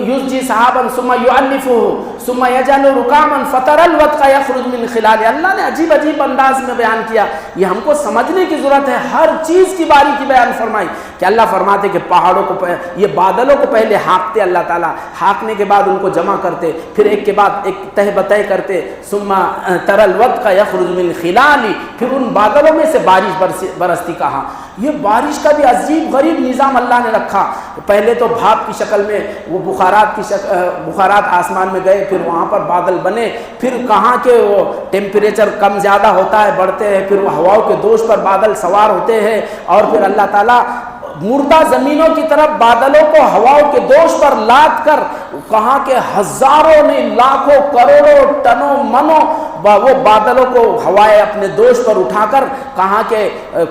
یسجی صحابا ثم یؤلفہ ثم یجعل رکاما فتری الودق یخرج من خلاله، اللہ نے عجیب عجیب انداز میں بیان کیا۔ یہ ہم کو سمجھنے کی ضرورت ہے، ہر چیز کی باریکی بیان فرمائی کہ اللہ فرماتے کہ پہاڑوں کو، یہ بادلوں کو پہلے ہانکتے اللہ تعالیٰ، ہانکنے کے بعد ان کو جمع کرتے، پھر ایک کے بعد ایک تہ بتہ کرتے، ثم تری الودق یخرج من خلاله، پھر ان بادلوں میں سے بارش برستی کہاں۔ یہ بارش کا بھی عجیب غریب نظام اللہ نے رکھا۔ پہلے تو بھاپ کی شکل میں وہ بخارات آسمان میں گئے، پھر وہاں پر بادل بنے، پھر کہاں کے وہ ٹیمپریچر کم زیادہ ہوتا ہے، بڑھتے ہیں، پھر وہ ہواؤں کے دوش پر بادل سوار ہوتے ہیں، اور پھر اللہ تعالیٰ مردہ زمینوں کی طرف بادلوں کو ہواؤں کے دوش پر لاد کر کہاں کے ہزاروں نے، لاکھوں، کروڑوں، ٹنوں، منوں وہ بادلوں کو ہوائیں اپنے دوش پر اٹھا کر کہاں کے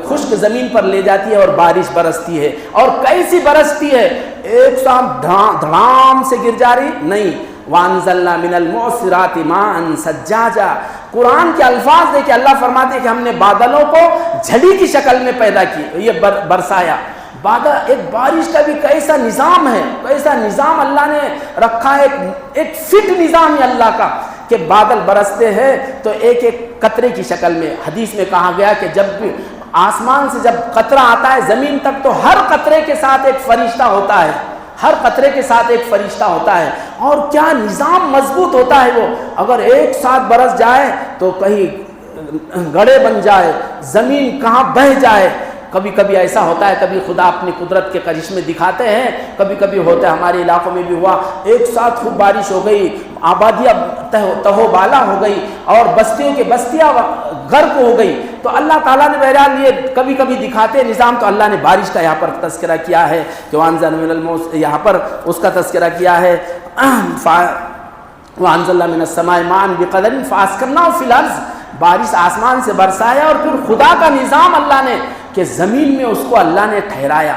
خشک زمین پر لے جاتی ہے اور بارش برستی ہے۔ اور کیسی برستی ہے؟ ایک ساتھ دھڑام سے گر جا رہی نہیں، وَأَنزَلْنَا مِنَ الْمُعْصِرَاتِ مَاءً ثَجَّاجًا۔ قرآن کے الفاظ دیکھیں، اللہ فرماتے ہیں کہ ہم نے بادلوں کو جھڑی کی شکل میں پیدا کی، یہ برسایا۔ بادل ایک بارش کا بھی کیسا نظام ہے، کیسا نظام اللہ نے رکھا ہے، ایک فٹ نظام ہے اللہ کا کہ بادل برستے ہیں تو ایک ایک قطرے کی شکل میں۔ حدیث میں کہا گیا کہ جب بھی آسمان سے جب قطرہ آتا ہے زمین تک تو ہر قطرے کے ساتھ ایک فرشتہ ہوتا ہے، ہر قطرے کے ساتھ ایک فرشتہ ہوتا ہے، اور کیا نظام مضبوط ہوتا ہے وہ۔ اگر ایک ساتھ برس جائے تو کہیں گڑھے بن جائے، زمین کہاں بہہ جائے۔ کبھی کبھی ایسا ہوتا ہے، کبھی خدا اپنی قدرت کے کرشمے دکھاتے ہیں، کبھی کبھی ہوتا ہے، ہمارے علاقوں میں بھی ہوا، ایک ساتھ خوب بارش ہو گئی، آبادیاں تہو بالا ہو گئی اور بستیوں کے بستیاں غرق ہو گئی۔ تو اللہ تعالیٰ نے بہرحال یہ کبھی کبھی دکھاتے نظام، تو اللہ نے بارش کا یہاں پر تذکرہ کیا ہے کہ وَأَنزَلْنَا مِنَ الْمُعْصِرَاتِ، یہاں پر اس کا تذکرہ کیا ہے وَأَنزَلْنَا مِنَ السَّمَاءِ مَاءً بِقَدَرٍ فَأَسْكَنَّاهُ فِي الْأَرْضِ، بارش آسمان سے برسایا، اور پھر خدا کا نظام اللہ نے کہ زمین میں اس کو اللہ نے ٹھہرایا۔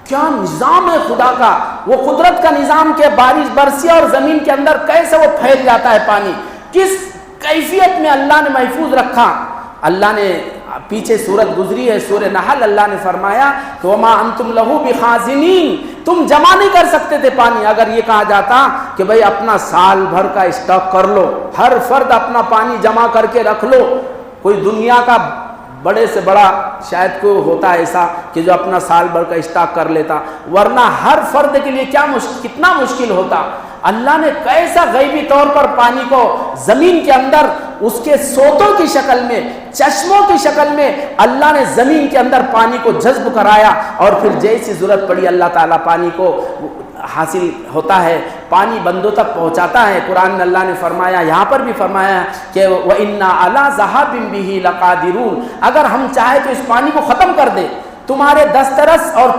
کیا نظام ہے خدا کا، وہ قدرت کا نظام کہ بارش برسی اور زمین کے اندر کیسے وہ پھیل جاتا ہے پانی، کس کیفیت میں اللہ نے محفوظ رکھا۔ اللہ نے پیچھے سورت گزری ہے سورہ نحل، اللہ نے فرمایا کہ وَمَا أَنْتُمْ لَهُ بِخَازِنِينَ، تم جمع نہیں کر سکتے تھے پانی۔ اگر یہ کہا جاتا کہ بھئی اپنا سال بھر کا اسٹاک کر لو، ہر فرد اپنا پانی جمع کر کے رکھ لو، کوئی دنیا کا بڑے سے بڑا شاید کوئی ہوتا ہے ایسا کہ جو اپنا سال بھر کا اسٹاک کر لیتا، ورنہ ہر فرد کے لیے کتنا مشکل ہوتا۔ اللہ نے کیسا غیبی طور پر پانی کو زمین کے اندر اس کے سوتوں کی شکل میں، چشموں کی شکل میں اللہ نے زمین کے اندر پانی کو جذب کرایا، اور پھر جیسی ضرورت پڑی اللہ تعالیٰ پانی کو حاصل ہوتا ہے، پانی بندوں تک پہنچاتا ہے۔ قرآن میں اللہ نے فرمایا، یہاں پر بھی فرمایا کہ وَإِنَّا عَلَىٰ ذَهَابٍ بِهِ لَقَادِرُونَ، اگر ہم چاہے تو اس پانی کو ختم کر دے، تمہارے دسترس اور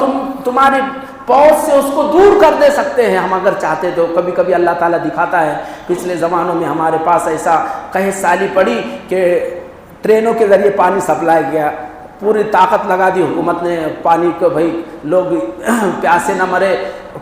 تمہارے پہنچ سے اس کو دور کر دے سکتے ہیں ہم اگر چاہتے تو۔ کبھی کبھی اللہ تعالیٰ دکھاتا ہے، پچھلے زمانوں میں ہمارے پاس ایسا قحط سالی پڑی کہ ٹرینوں کے ذریعے پانی سپلائی گیا، پوری طاقت لگا دی حکومت نے پانی کو، بھائی لوگ پیاسے نہ مرے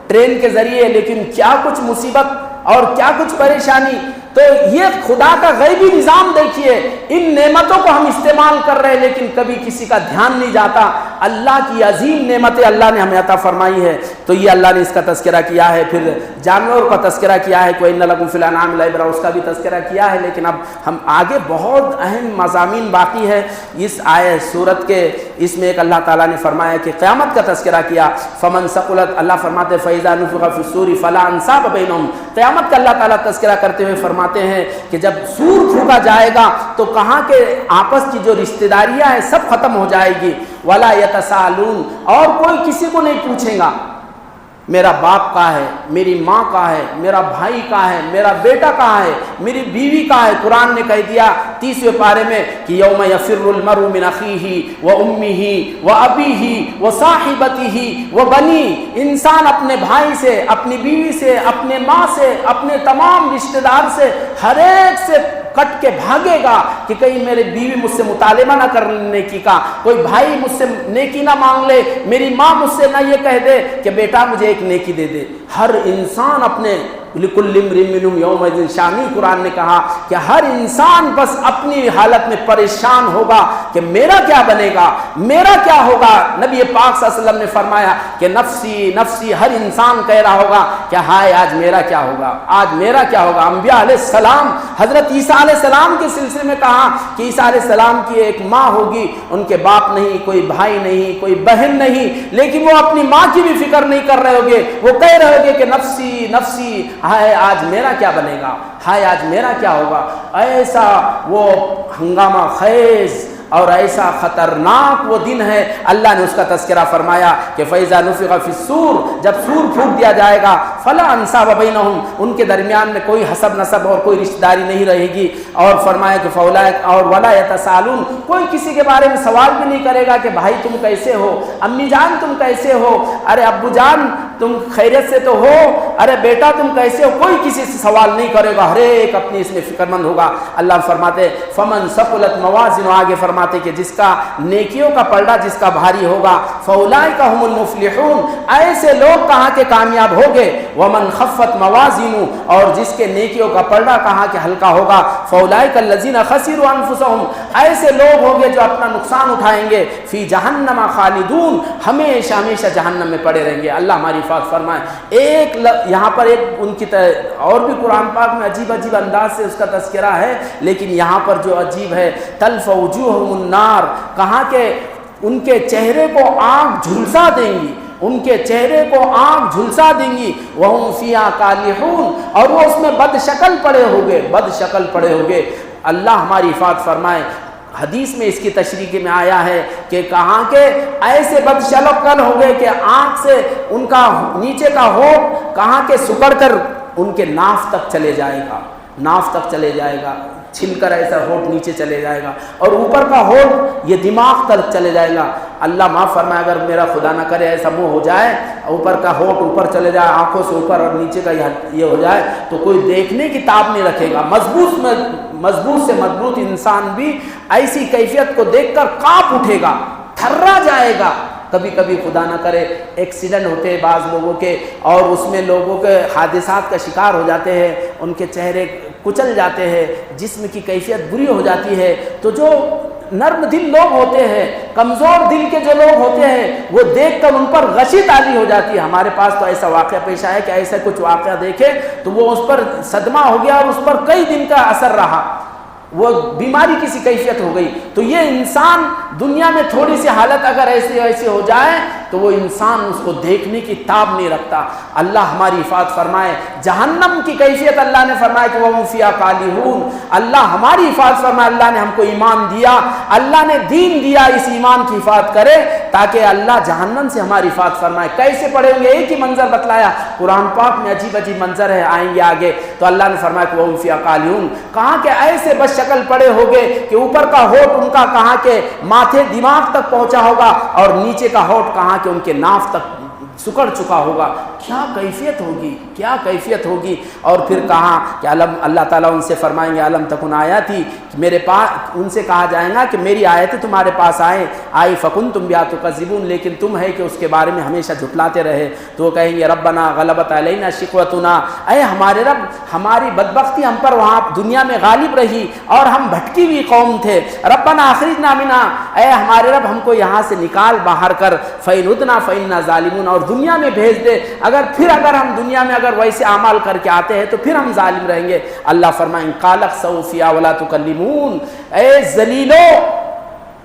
ٹرین کے ذریعے، لیکن کیا کچھ مصیبت اور کیا کچھ پریشانی۔ تو یہ خدا کا غیبی نظام دیکھیے، ان نعمتوں کو ہم استعمال کر رہے ہیں لیکن کبھی کسی کا دھیان نہیں جاتا۔ اللہ کی عظیم نعمتیں اللہ نے ہمیں عطا فرمائی ہے، تو یہ اللہ نے اس کا تذکرہ کیا ہے۔ پھر جانوروں کا تذکرہ کیا ہے، کوئی وَإِنَّ لَكُمْ فِي الْأَنْعَامِ لَعِبْرَةً، اس کا بھی تذکرہ کیا ہے، لیکن اب ہم آگے بہت اہم مضامین باقی ہے اس سورت کے۔ اس میں ایک اللہ تعالیٰ نے فرمایا کہ قیامت کا تذکرہ کیا، فَمَنْ ثَقُلَتْ، اللہ فرماتے فَإِذَا نُفِخَ فِي الصُّورِ فَلَا أَنْسَابَ بَيْنَهُمْ، قیامت کا اللہ تعالیٰ تذکرہ کرتے ہوئے فرماتے ہیں کہ جب سور پھونکا جائے گا تو کہاں کے آپس کی جو رشتہ داریاں ہیں سب ختم ہو جائے گی، وَلَا يَتَسَاءَلُونَ، اور کوئی کسی کو نہیں پوچھے گا میرا باپ کہاں ہے، میری ماں کہاں ہے، میرا بھائی کہاں ہے، میرا بیٹا کہاں ہے، میری بیوی کہاں ہے۔ قرآن نے کہہ دیا 30ویں پارے میں کہ یوم یفر المرء من اخیہ وامہ وابیہ وصاحبتہ وبنیہ، انسان اپنے بھائی سے، اپنی بیوی سے، اپنے ماں سے، اپنے تمام رشتہ دار سے، ہر ایک سے کٹ کے بھاگے گا کہ کہیں میری بیوی مجھ سے مطالبہ نہ کر نیکی کا، کوئی بھائی مجھ سے نیکی نہ مانگ لے، میری ماں مجھ سے نہ یہ کہہ دے کہ بیٹا مجھے ایک نیکی دے دے۔ ہر انسان اپنے لِكُلِّ امْرِئٍ مِّنْهُمْ يَوْمَئِذٍ شَأْنٌ، قرآن نے کہا کہ ہر انسان بس اپنی حالت میں پریشان ہوگا کہ میرا کیا بنے گا، میرا کیا ہوگا۔ نبی پاک صلی اللہ علیہ وسلم نے فرمایا کہ نفسی نفسی، ہر انسان کہہ رہا ہوگا کہ ہائے آج میرا کیا ہوگا، آج میرا کیا ہوگا۔ انبیاء علیہ السلام، حضرت عیسیٰ علیہ السلام کے سلسلے میں کہا کہ عیسیٰ علیہ السلام کی ایک ماں ہوگی، ان کے باپ نہیں، کوئی بھائی نہیں، کوئی بہن نہیں، لیکن وہ اپنی ماں کی بھی فکر نہیں کر رہے ہوگے، وہ کہہ رہے ہوگے کہ نفسی نفسی، ہائے آج میرا کیا بنے گا، ہائے آج میرا کیا ہوگا۔ ایسا وہ ہنگامہ خیز اور ایسا خطرناک وہ دن ہے۔ اللہ نے اس کا تذکرہ فرمایا کہ فَإِذَا نُفِخَ فِي الصُّورِ، جب سور پھونک دیا جائے گا، فَلَا أَنْسَابَ بَيْنَهُمْ، ان کے درمیان میں کوئی حسب نسب اور کوئی رشتہ داری نہیں رہے گی، اور فرمایا کہ فَأُولَٰئِكَ، اور وَلَا يَتَسَاءَلُونَ، کوئی کسی کے بارے میں سوال بھی نہیں کرے گا کہ بھائی تم کیسے ہو، امی جان تم کیسے ہو، ارے ابو جان تم خیریت سے تو ہو، ارے بیٹا تم کیسے ہو، کوئی کسی سے سوال نہیں کرے گا، ہر ایک اپنی اس میں فکر مند ہوگا۔ اللہ فرماتے فمن ثقلت موازینہ، آگے فرماتے کہ جس کا نیکیوں کا پلڑا جس کا بھاری ہوگا، فاولئک هم المفلحون، ایسے لوگ کہاں کے کامیاب ہوگے۔ ومن خفت موازینہ، اور جس کے نیکیوں کا پلڑا کہاں کے ہلکا ہوگا، فاولئک الذین خسروا انفسهم، ایسے لوگ ہوں گے جو اپنا نقصان اٹھائیں گے، فی جہنم خالدون، ہمیشہ ہمیشہ جہنم میں پڑے رہیں گے۔ اللہ ہماری حفاظت فرمائے۔ ایک یہاں پر ایک ان کی اور بھی قرآن پاک میں عجیب عجیب انداز سے اس کا تذکرہ ہے، لیکن یہاں پر جو عجیب ہے، تلف وجوہہم النار، کہاں کہ ان کے چہرے کو آگ جھلسا دیں گی، ان کے چہرے کو آنکھ جھلسا دیں گی، وَهُمْ فِيهَا كَالِحُونَ، اور وہ اس میں بد شکل پڑے ہوگے، بد شکل پڑے ہوگے۔ اللہ ہماری حفاظت فرمائے۔ حدیث میں اس کی تشریح میں آیا ہے کہ کہاں کے ایسے بد شکل ہو گئے کہ آنکھ سے ان کا نیچے کا ہونٹ کہاں کے سکڑ کر ان کے ناف تک چلے جائے گا، ناف تک چلے جائے گا، چھل کر ایسا ہونٹ نیچے چلے جائے گا، اور اوپر کا ہونٹ یہ دماغ تک چلے جائے گا۔ اللہ معاف فرمائے، اگر میرا خدا نہ کرے ایسا منہ ہو جائے، اوپر کا ہونٹ اوپر چلے جائے، آنکھوں سے اوپر اور نیچے کا یہ ہو جائے، تو کوئی دیکھنے کی تاب نہیں رکھے گا۔ مضبوط سے مضبوط انسان بھی ایسی کیفیت کو دیکھ کر کانپ اٹھے گا، تھرا جائے گا۔ کبھی کبھی خدا نہ کرے ایکسیڈنٹ ہوتے ہیں بعض لوگوں کے، اور اس میں لوگوں کے حادثات کا شکار ہو جاتے ہیں، ان کے چہرے کچل جاتے ہیں، جسم کی کیفیت بری ہو جاتی ہے، تو جو نرم دل لوگ ہوتے ہیں، کمزور دل کے جو لوگ ہوتے ہیں، وہ دیکھ کر ان پر غشی تاری ہو جاتی ہے۔ ہمارے پاس تو ایسا واقعہ پیش آیا کہ ایسا کچھ واقعہ دیکھے تو وہ اس پر صدمہ ہو گیا اور اس پر کئی دن کا اثر رہا، وہ بیماری کسی کیفیت ہو گئی۔ تو یہ انسان دنیا میں تھوڑی سی حالت اگر ایسے ہو جائے تو وہ انسان اس کو دیکھنے کی تاب نہیں رکھتا۔ اللہ ہماری حفاظت فرمائے۔ جہنم کی کیفیت اللہ نے فرمایا کہ وَهُمْ فِيهَا كَالِحُونَ، اللہ ہماری حفاظت فرمائے۔ اللہ نے ہم کو ایمان دیا، اللہ نے دین دیا، اس ایمان کی حفاظت کرے تاکہ اللہ جہنم سے ہماری حفاظت فرمائے۔ کیسے پڑھیں گے؟ ایک ہی منظر بتلایا، قرآن پاک میں عجیب عجیب منظر ہے، آئیں گے آگے۔ تو اللہ نے فرمایا کہ وَهُمْ فِيهَا كَالِحُونَ، کہاں کہ ایسے بد شکل پڑے ہوگے کہ اوپر کا ہونٹ ان کا کہاں کے ماتھے دماغ تک پہنچا ہوگا، اور نیچے کا ہونٹ کہاں کہ ان کے ناف تک سکڑ چکا ہوگا۔ کیا کیفیت ہوگی، کیا کیفیت ہوگی۔ اور پھر کہا کہ اللہ تعالیٰ ان سے فرمائیں گے علم تکن آیاتی، کہ میرے پاس، ان سے کہا جائے گا کہ میری آیتیں تمہارے پاس آئی فکنتم بہا تکذبون، لیکن تم ہے کہ اس کے بارے میں ہمیشہ جھٹلاتے رہے۔ تو وہ کہیں گے ربنا غلبت علینا شقوتنا، اے ہمارے رب ہماری بدبختی ہم پر وہاں دنیا میں غالب رہی اور ہم بھٹکی ہوئی قوم تھے۔ ربنا اخرجنا منہا، اے ہمارے رب ہم کو یہاں سے نکال باہر کر، فإن عدنا فإنا ظالمون، اور دنیا میں بھیج دے، اگر ہم دنیا میں اگر ویسے اعمال کر کے آتے ہیں تو پھر ہم ظالم رہیں گے۔ اللہ فرمائیں قال اخسؤوا فیہا ولا تکلمون، اے ذلیلو،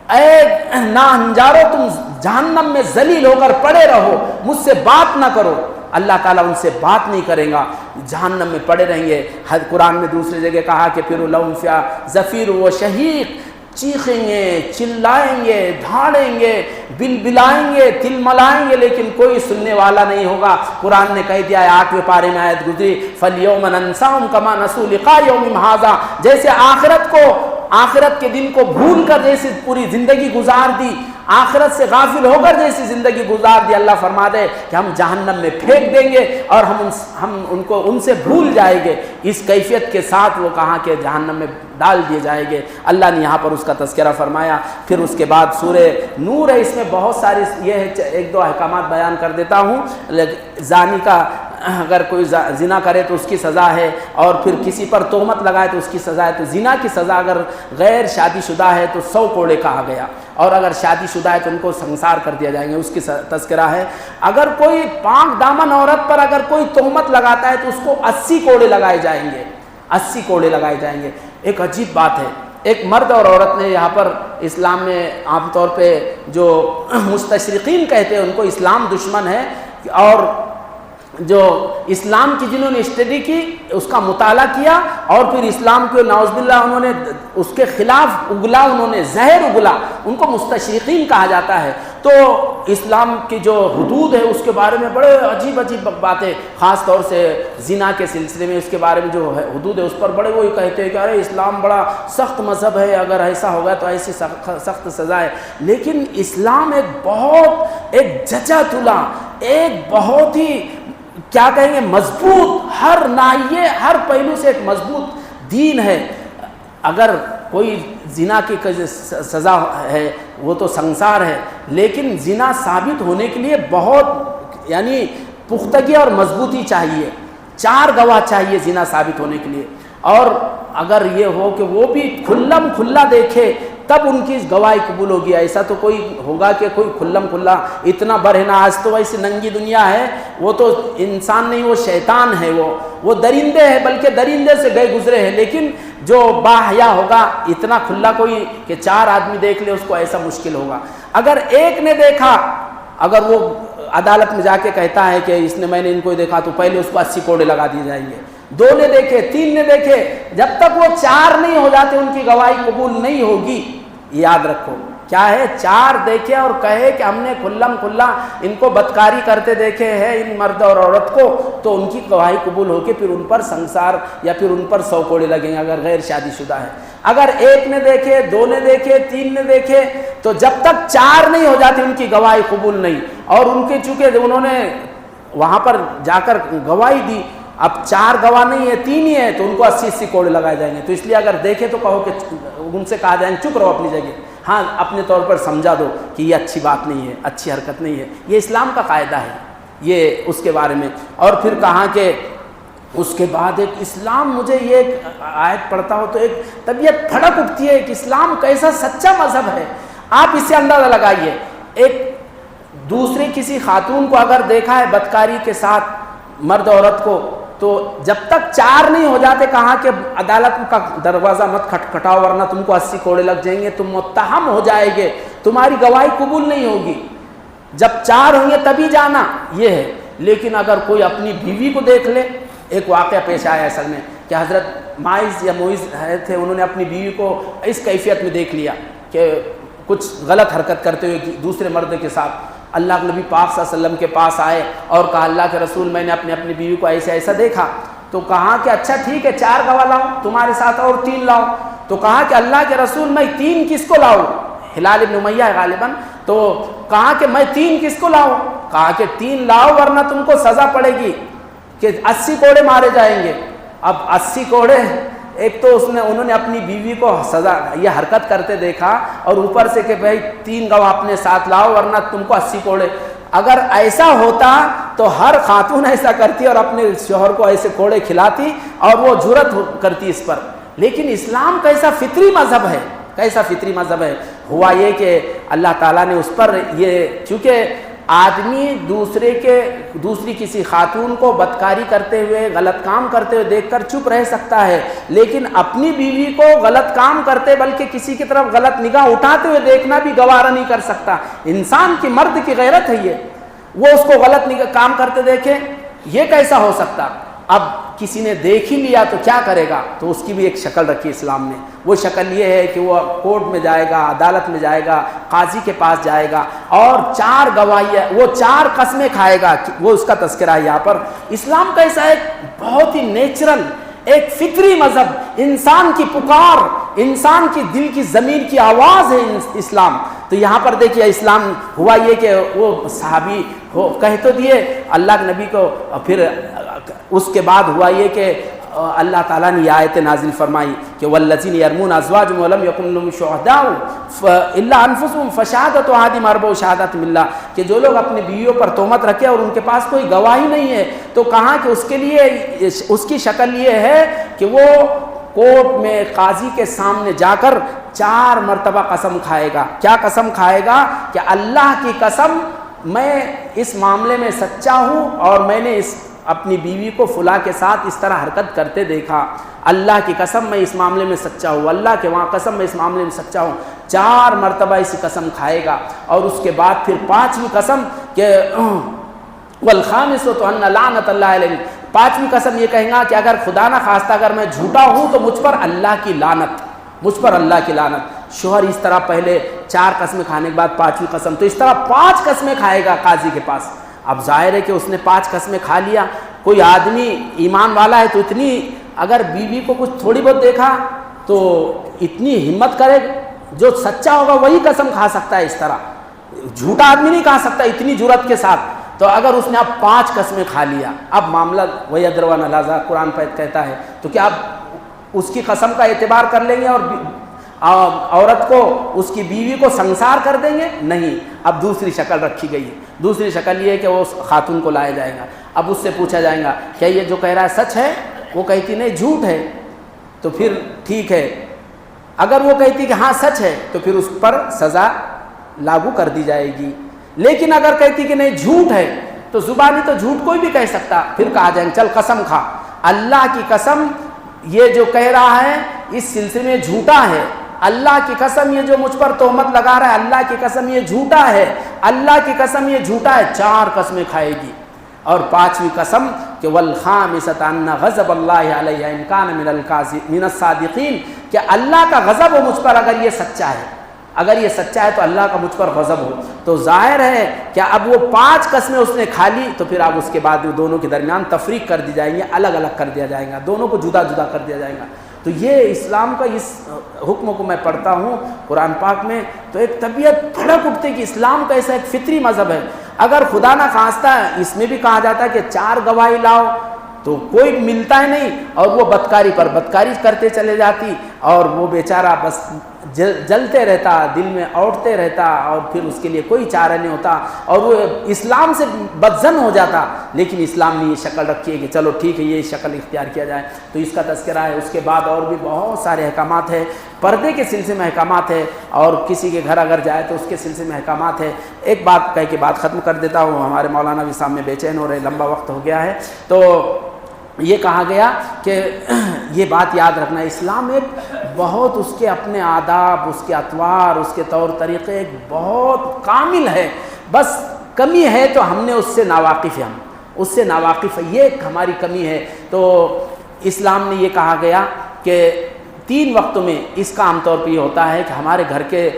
اے ناہنجارو، تم جہنم میں ذلیل ہو کر پڑے رہو، مجھ سے بات نہ کرو۔ اللہ تعالیٰ ان سے بات نہیں کرے گا، جہنم میں پڑے رہیں گے۔ قرآن میں دوسری جگہ کہا کہ پھر لہم فیہا زفیر و شہیق، چیخیں گے، چلائیں گے، دھاڑیں گے، بلبلائیں گے، تلملائیں گے، لیکن کوئی سننے والا نہیں ہوگا۔ قرآن نے کہہ دیا ہے، 8ویں پارے میں آیت گزری، فَالْيَوْمَ نَنْسَاهُمْ كَمَا نَسُوا لِقَاءَ يَوْمِهِمْ هَٰذَا، جیسے آخرت کے دن کو بھول کر جیسے پوری زندگی گزار دی، آخرت سے غافل ہو کر جیسی زندگی گزار دی، اللہ فرما دے کہ ہم جہنم میں پھینک دیں گے اور ہم ان کو ان سے بھول جائیں گے۔ اس کیفیت کے ساتھ وہ کہاں کہ جہنم میں ڈال دیے جائیں گے۔ اللہ نے یہاں پر اس کا تذکرہ فرمایا۔ پھر اس کے بعد سورہ نور ہے، اس میں بہت ساری یہ ہے، ایک دو احکامات بیان کر دیتا ہوں۔ زانی کا اگر کوئی زنا کرے تو اس کی سزا ہے، اور پھر کسی پر تہمت لگائے تو اس کی سزا ہے۔ تو زنا کی سزا اگر غیر شادی شدہ ہے تو 100 کوڑے کہا گیا، اور اگر شادی شدہ ہے تو ان کو سنسار کر دیا جائیں گے، اس کی تذکرہ ہے۔ اگر کوئی پاک دامن عورت پر اگر کوئی تہمت لگاتا ہے تو اس کو 80 کوڑے لگائے جائیں گے، 80 کوڑے لگائے جائیں گے۔ ایک عجیب بات ہے، ایک مرد اور عورت نے یہاں پر اسلام میں عام طور پہ جو مستشرقین کہتے ہیں ان کو اسلام دشمن ہے، اور جو اسلام کی جنہوں نے اسٹڈی کی، اس کا مطالعہ کیا، اور پھر اسلام کو نعوذ باللہ انہوں نے اس کے خلاف اگلا، انہوں نے زہر اگلا، ان کو مستشرقین کہا جاتا ہے۔ تو اسلام کی جو حدود ہے اس کے بارے میں بڑے عجیب عجیب باتیں، خاص طور سے زنا کے سلسلے میں اس کے بارے میں جو حدود ہے اس پر بڑے وہی کہتے ہیں کہ ارے اسلام بڑا سخت مذہب ہے، اگر ایسا ہوگا تو ایسی سخت سزا ہے۔ لیکن اسلام ایک جچا تلا، ایک بہت ہی کیا کہیں گے مضبوط، ہر ناحیے ہر پہلو سے ایک مضبوط دین ہے. اگر کوئی زنا کی سزا ہے وہ تو سنسار ہے، لیکن زنا ثابت ہونے کے لیے بہت یعنی پختگی اور مضبوطی چاہیے. 4 گواہ چاہیے زنا ثابت ہونے کے لیے. اور اگر یہ ہو کہ وہ بھی کھلم کھلا دیکھے تب ان کی گواہی قبول ہوگی. ایسا تو کوئی ہوگا کہ کوئی کھلم کھلا اتنا برہنا، آج تو ویسے ننگی دنیا ہے، وہ تو انسان نہیں وہ شیطان ہے، وہ درندے ہے، بلکہ درندے سے گئے گزرے ہیں. لیکن جو باحیا ہوگا اتنا کھلا کوئی کہ 4 آدمی دیکھ لے اس کو ایسا مشکل ہوگا. اگر ایک نے دیکھا، اگر وہ عدالت میں جا کے کہتا ہے کہ میں نے ان کو دیکھا، تو پہلے اس کو 80 کوڑے لگا دیے جائیں گے. 2 نے دیکھے، 3 نے دیکھے، جب تک وہ 4 نہیں ہو جاتے ان کی گواہی قبول نہیں ہوگی. یاد رکھو کیا ہے، 4 دیکھے اور کہے کہ ہم نے کھلم کھلا ان کو بدکاری کرتے دیکھے ہیں ان مرد اور عورت کو، تو ان کی گواہی قبول ہو کے پھر ان پر سنسار یا پھر ان پر 100 کوڑے لگیں گے اگر غیر شادی شدہ ہے. اگر 1 نے دیکھے، 2 نے دیکھے، 3 نے دیکھے، تو جب تک 4 نہیں ہو جاتی ان کی گواہی قبول نہیں. اور ان کے چونکہ انہوں نے وہاں پر جا کر گواہی دی، اب 4 گواہ نہیں ہے، 3 ہی ہے، تو ان کو 80 کوڑے لگائے جائیں گے. تو اس لیے اگر دیکھے تو کہو کہ ان سے کہا جائیں چپ رہو اپنی جگہ، ہاں اپنے طور پر سمجھا دو کہ یہ اچھی بات نہیں ہے، اچھی حرکت نہیں ہے. یہ اسلام کا قاعدہ ہے یہ اس کے بارے میں. اور پھر کہا کہ اس کے بعد ایک اسلام، مجھے یہ ایک آیت پڑھتا ہو تو ایک طبیعت پھڑک اٹھتی ہے کہ اسلام کیسا سچا مذہب ہے. آپ اس سے اندازہ لگائیے، ایک دوسری کسی خاتون کو اگر دیکھا ہے بدکاری کے ساتھ مرد عورت کو، تو جب تک 4 نہیں ہو جاتے کہا کہ عدالت کا دروازہ مت کھٹکھٹاؤ ورنہ تم کو 80 کوڑے لگ جائیں گے، تم متہم ہو جائے گے، تمہاری گواہی قبول نہیں ہوگی. جب 4 ہوں گے تبھی جانا، یہ ہے. لیکن اگر کوئی اپنی بیوی کو دیکھ لے، ایک واقعہ پیش آیا اصل میں کہ حضرت ماعز یا موئز تھے، انہوں نے اپنی بیوی کو اس کیفیت میں دیکھ لیا کہ کچھ غلط حرکت کرتے ہوئے دوسرے مرد کے ساتھ. اللہ کے نبی پاک صلی اللہ علیہ وسلم کے پاس آئے اور کہا اللہ کے رسول میں نے اپنی بیوی کو ایسا ایسا دیکھا. تو کہا کہ اچھا ٹھیک ہے 4 گواہ لاؤں، تمہارے ساتھ اور 3 لاؤ. تو کہا کہ اللہ کے رسول میں 3 کس کو لاؤں؟ ہلال ابن امیہ ہے غالباً. تو کہا کہ میں 3 کس کو لاؤں؟ کہا کہ 3 لاؤ ورنہ تم کو سزا پڑے گی کہ 80 کوڑے مارے جائیں گے. اب 80 کوڑے، ایک تو انہوں نے اپنی بیوی کو سزا یہ حرکت کرتے دیکھا، اور اوپر سے کہ بھائی 3 گواہ اپنے ساتھ لاؤ ورنہ تم کو 80 کوڑے. اگر ایسا ہوتا تو ہر خاتون ایسا کرتی اور اپنے شوہر کو ایسے کوڑے کھلاتی اور وہ جرأت کرتی اس پر. لیکن اسلام کیسا فطری مذہب ہے، کیسا فطری مذہب ہے. ہوا یہ کہ اللہ تعالیٰ نے اس پر یہ، چونکہ آدمی دوسری کسی خاتون کو بدکاری کرتے ہوئے غلط کام کرتے ہوئے دیکھ کر چپ رہ سکتا ہے، لیکن اپنی بیوی کو غلط کام کرتے بلکہ کسی کی طرف غلط نگاہ اٹھاتے ہوئے دیکھنا بھی گوارا نہیں کر سکتا. انسان کی، مرد کی غیرت ہے یہ، وہ اس کو غلط کام کرتے دیکھے، یہ کیسا ہو سکتا. اب کسی نے دیکھ ہی لیا تو کیا کرے گا؟ تو اس کی بھی ایک شکل رکھی اسلام نے. وہ شکل یہ ہے کہ وہ کورٹ میں جائے گا، عدالت میں جائے گا، قاضی کے پاس جائے گا اور 4 گواہیاں، وہ 4 قسمیں کھائے گا. وہ اس کا تذکرہ ہے یہاں پر. اسلام کا ایسا ایک بہت ہی نیچرل، ایک فطری مذہب، انسان کی پکار، انسان کی دل کی زمین کی آواز ہے اسلام. تو یہاں پر دیکھیے اسلام ہوا یہ کہ وہ صحابی کہہ تو دیے اللہ کے نبی کو، پھر اس کے بعد ہوا یہ کہ اللہ تعالیٰ نے یہ آیت نازل فرمائی کہ والذین یرمون ازواجہم ولم یکن لہم شہداء الا انفسہم فشہادۃ احدہم اربع شہادات باللہ، کہ جو لوگ اپنی بیویوں پر تہمت رکھے اور ان کے پاس کوئی گواہی نہیں ہے، تو کہا کہ اس کے لیے اس کی شکل یہ ہے کہ وہ کورٹ میں قاضی کے سامنے جا کر 4 مرتبہ قسم کھائے گا. کیا قسم کھائے گا؟ کہ اللہ کی قسم میں اس معاملے میں سچا ہوں اور میں نے اپنی بیوی کو فلاں کے ساتھ اس طرح حرکت کرتے دیکھا. اللہ کی قسم میں اس معاملے میں سچا ہوں، اللہ کے وہاں قسم میں اس معاملے میں سچا ہوں. 4 مرتبہ اس قسم کھائے گا. اور اس کے بعد پھر 5ویں قسم کہ والخامسۃ ان لعنۃ اللہ علیہ، 5ویں قسم یہ کہیں گا کہ اگر خدا نہ خواستہ اگر میں جھوٹا ہوں تو مجھ پر اللہ کی لعنت، مجھ پر اللہ کی لعنت. شوہر اس طرح پہلے 4 قسمیں کھانے کے بعد 5ویں قسم، تو اس طرح 5 قسمیں کھائے گا قاضی کے پاس. اب ظاہر ہے کہ اس نے 5 قسمیں کھا لیا. کوئی آدمی ایمان والا ہے تو اتنی، اگر بیوی کو کچھ تھوڑی بہت دیکھا تو اتنی ہمت کرے، جو سچا ہوگا وہی قسم کھا سکتا ہے. اس طرح جھوٹا آدمی نہیں کھا سکتا اتنی جرأت کے ساتھ. تو اگر اس نے اب 5 قسمیں کھا لیا، اب معاملہ وَيَدْرَوَنَ لَازَا قرآن پہ کہتا ہے، تو کیا آپ اس کی قسم کا اعتبار کر لیں گے اور عورت کو، اس کی بیوی کو سنسار کر دیں گے؟ نہیں، اب دوسری شکل رکھی گئی ہے۔ دوسری شکل یہ ہے کہ وہ اس خاتون کو لایا جائے گا، اب اس سے پوچھا جائے گا کیا یہ جو کہہ رہا ہے سچ ہے؟ وہ کہتی نہیں جھوٹ ہے، تو پھر ٹھیک ہے۔ اگر وہ کہتی کہ ہاں سچ ہے تو پھر اس پر سزا لاگو کر دی جائے گی، لیکن اگر کہتی کہ نہیں جھوٹ ہے تو زبانی تو جھوٹ کوئی بھی کہہ سکتا، پھر کہا جائے چل قسم کھا، اللہ کی قسم یہ جو کہہ رہا ہے اس سلسلے میں جھوٹا ہے، اللہ کی قسم یہ جو مجھ پر تہمت لگا رہا ہے اللہ کی قسم یہ جھوٹا ہے، اللہ کی قسم یہ جھوٹا ہے، 4 قسمیں کھائے گی۔ اور 5ویں قسم کہ والخامسۃ ان غضب اللہ علیہ ان کان من الصادقین، کہ اللہ کا غضب ہو مجھ پر اگر یہ سچا ہے، اگر یہ سچا ہے تو اللہ کا مجھ پر غضب ہو۔ تو ظاہر ہے کہ اب وہ 5 قسمیں اس نے کھا لی تو پھر اب اس کے بعد دونوں کے درمیان تفریق کر دی جائیں گے، الگ الگ کر دیا جائے گا، دونوں کو جدا جدا کر دیا جائے گا۔ تو یہ اسلام کا اس حکم کو میں پڑھتا ہوں قرآن پاک میں تو ایک طبیعت دھڑک اٹھتی کہ اسلام کا ایسا ایک فطری مذہب ہے۔ اگر خدا نہ خواستہ اس میں بھی کہا جاتا ہے کہ 4 گواہی لاؤ تو کوئی ملتا ہے نہیں، اور وہ بدکاری پر بدکاری کرتے چلے جاتی، اور وہ بیچارہ بس جلتے رہتا، دل میں اوٹتے رہتا، اور پھر اس کے لیے کوئی چارہ نہیں ہوتا، اور وہ اسلام سے بدظن ہو جاتا۔ لیکن اسلام نے یہ شکل رکھی ہے کہ چلو ٹھیک ہے یہ شکل اختیار کیا جائے، تو اس کا تذکرہ ہے۔ اس کے بعد اور بھی بہت سارے احکامات ہیں، پردے کے سلسلے میں احکامات ہے، اور کسی کے گھر اگر جائے تو اس کے سلسلے میں احکامات ہے۔ ایک بات کہہ کے بات ختم کر دیتا ہوں، ہمارے مولانا بھی سامنے بے چین ہو رہے، لمبا وقت ہو گیا ہے، تو یہ کہا گیا کہ یہ بات یاد رکھنا، اسلام ایک بہت اس کے اپنے آداب، اس کے اطوار، اس کے طور طریقے ایک بہت کامل ہے، بس کمی ہے تو ہم نے اس سے ناواقف ہے، ہم اس سے ناواقف ہے، یہ ایک ہماری کمی ہے۔ تو اسلام نے یہ کہا گیا کہ 3 وقتوں میں اس کا عام طور پہ یہ ہوتا ہے کہ ہمارے گھر کے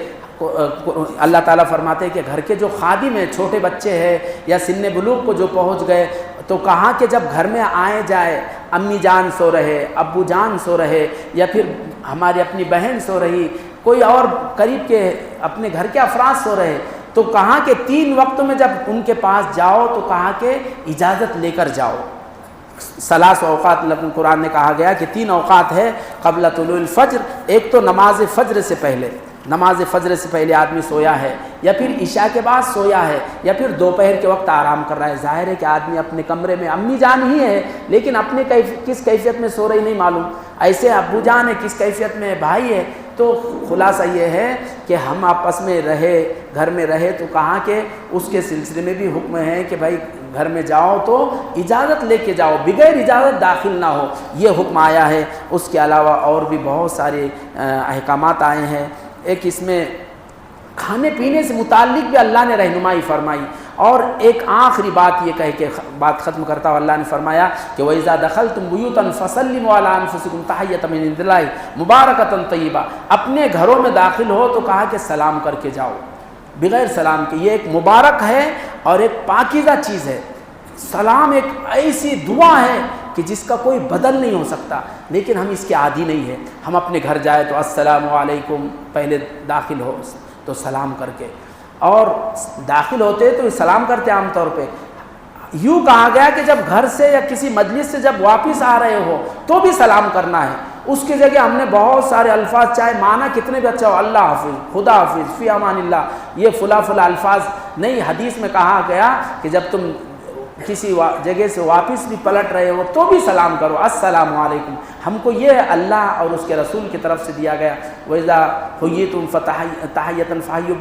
اللہ تعالیٰ فرماتے ہیں کہ گھر کے جو خادم ہیں، چھوٹے بچے ہیں یا سن بلوغ کو جو پہنچ گئے، تو کہا کہ جب گھر میں آئے جائے، امی جان سو رہے، ابو جان سو رہے، یا پھر ہماری اپنی بہن سو رہی، کوئی اور قریب کے اپنے گھر کے افراد سو رہے، تو کہا کہ 3 وقتوں میں جب ان کے پاس جاؤ تو کہا کہ اجازت لے کر جاؤ۔ 3 اوقات قرآن نے کہا گیا کہ 3 اوقات ہے قبل طلوع الفجر، ایک تو نماز فجر سے پہلے، نماز فجر سے پہلے آدمی سویا ہے، یا پھر عشاء کے بعد سویا ہے، یا پھر دوپہر کے وقت آرام کر رہا ہے۔ ظاہر ہے کہ آدمی اپنے کمرے میں، امی جان ہی ہے لیکن اپنے کس کیفیت میں سو رہی نہیں معلوم، ایسے ابو جان ہے کس کیفیت میں، بھائی ہے۔ تو خلاصہ یہ ہے کہ ہم آپس میں رہے، گھر میں رہے، تو کہاں کہ اس کے سلسلے میں بھی حکم ہے کہ بھائی گھر میں جاؤ تو اجازت لے کے جاؤ، بغیر اجازت داخل نہ ہو، یہ حکم آیا ہے۔ اس کے علاوہ اور بھی بہت سارے احکامات آئے ہیں۔ ایک اس میں کھانے پینے سے متعلق بھی اللہ نے رہنمائی فرمائی، اور ایک آخری بات یہ کہہ کے بات ختم کرتا ہوں، اللہ نے فرمایا کہ وَإِذَا دَخَلْتُمْ بُيُوتًا فَسَلِّمُوا عَلَىٰ أَنفُسِكُمْ تَحِيَّةً مِّنْ عِندِ اللَّهِ مُبَارَكَةً طَيِّبَةً، اپنے گھروں میں داخل ہو تو کہا کہ سلام کر کے جاؤ، بغیر سلام کے۔ یہ ایک مبارک ہے اور ایک پاکیزہ چیز ہے۔ سلام ایک ایسی دعا ہے کہ جس کا کوئی بدل نہیں ہو سکتا، لیکن ہم اس کے عادی نہیں ہیں۔ ہم اپنے گھر جائے تو السلام علیکم پہلے داخل ہو تو سلام کر کے، اور داخل ہوتے تو سلام کرتے عام طور پہ۔ یوں کہا گیا کہ جب گھر سے یا کسی مجلس سے جب واپس آ رہے ہو تو بھی سلام کرنا ہے۔ اس کی جگہ ہم نے بہت سارے الفاظ، چاہے معنی کتنے بھی اچھا ہو، اللہ حافظ، خدا حافظ، فی امان اللہ، یہ فلاں الفاظ نہیں۔ حدیث میں کہا گیا کہ جب تم کسی جگہ سے واپس بھی پلٹ رہے ہو تو بھی سلام کرو، السلام علیکم۔ ہم کو یہ اللہ اور اس کے رسول کی طرف سے دیا گیا۔ وَإِذَا حُيِّيتُمْ فَتَحِيَّةً فَحَيُّوا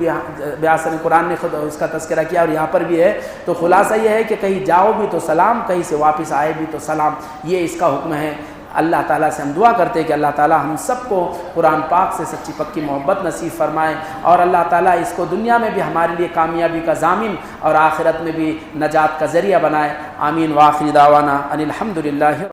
بِأَحْسَنَ، قرآن نے خود اس کا تذکرہ کیا، اور یہاں پر بھی ہے۔ تو خلاصہ یہ ہے کہ کہیں جاؤ بھی تو سلام، کہیں سے واپس آئے بھی تو سلام، یہ اس کا حکم ہے۔ اللہ تعالیٰ سے ہم دعا کرتے ہیں کہ اللہ تعالیٰ ہم سب کو قرآن پاک سے سچی پکی محبت نصیب فرمائے، اور اللہ تعالیٰ اس کو دنیا میں بھی ہمارے لیے کامیابی کا ضامن اور آخرت میں بھی نجات کا ذریعہ بنائے۔ آمین۔ وآخر دعوانا ان الحمد للہ۔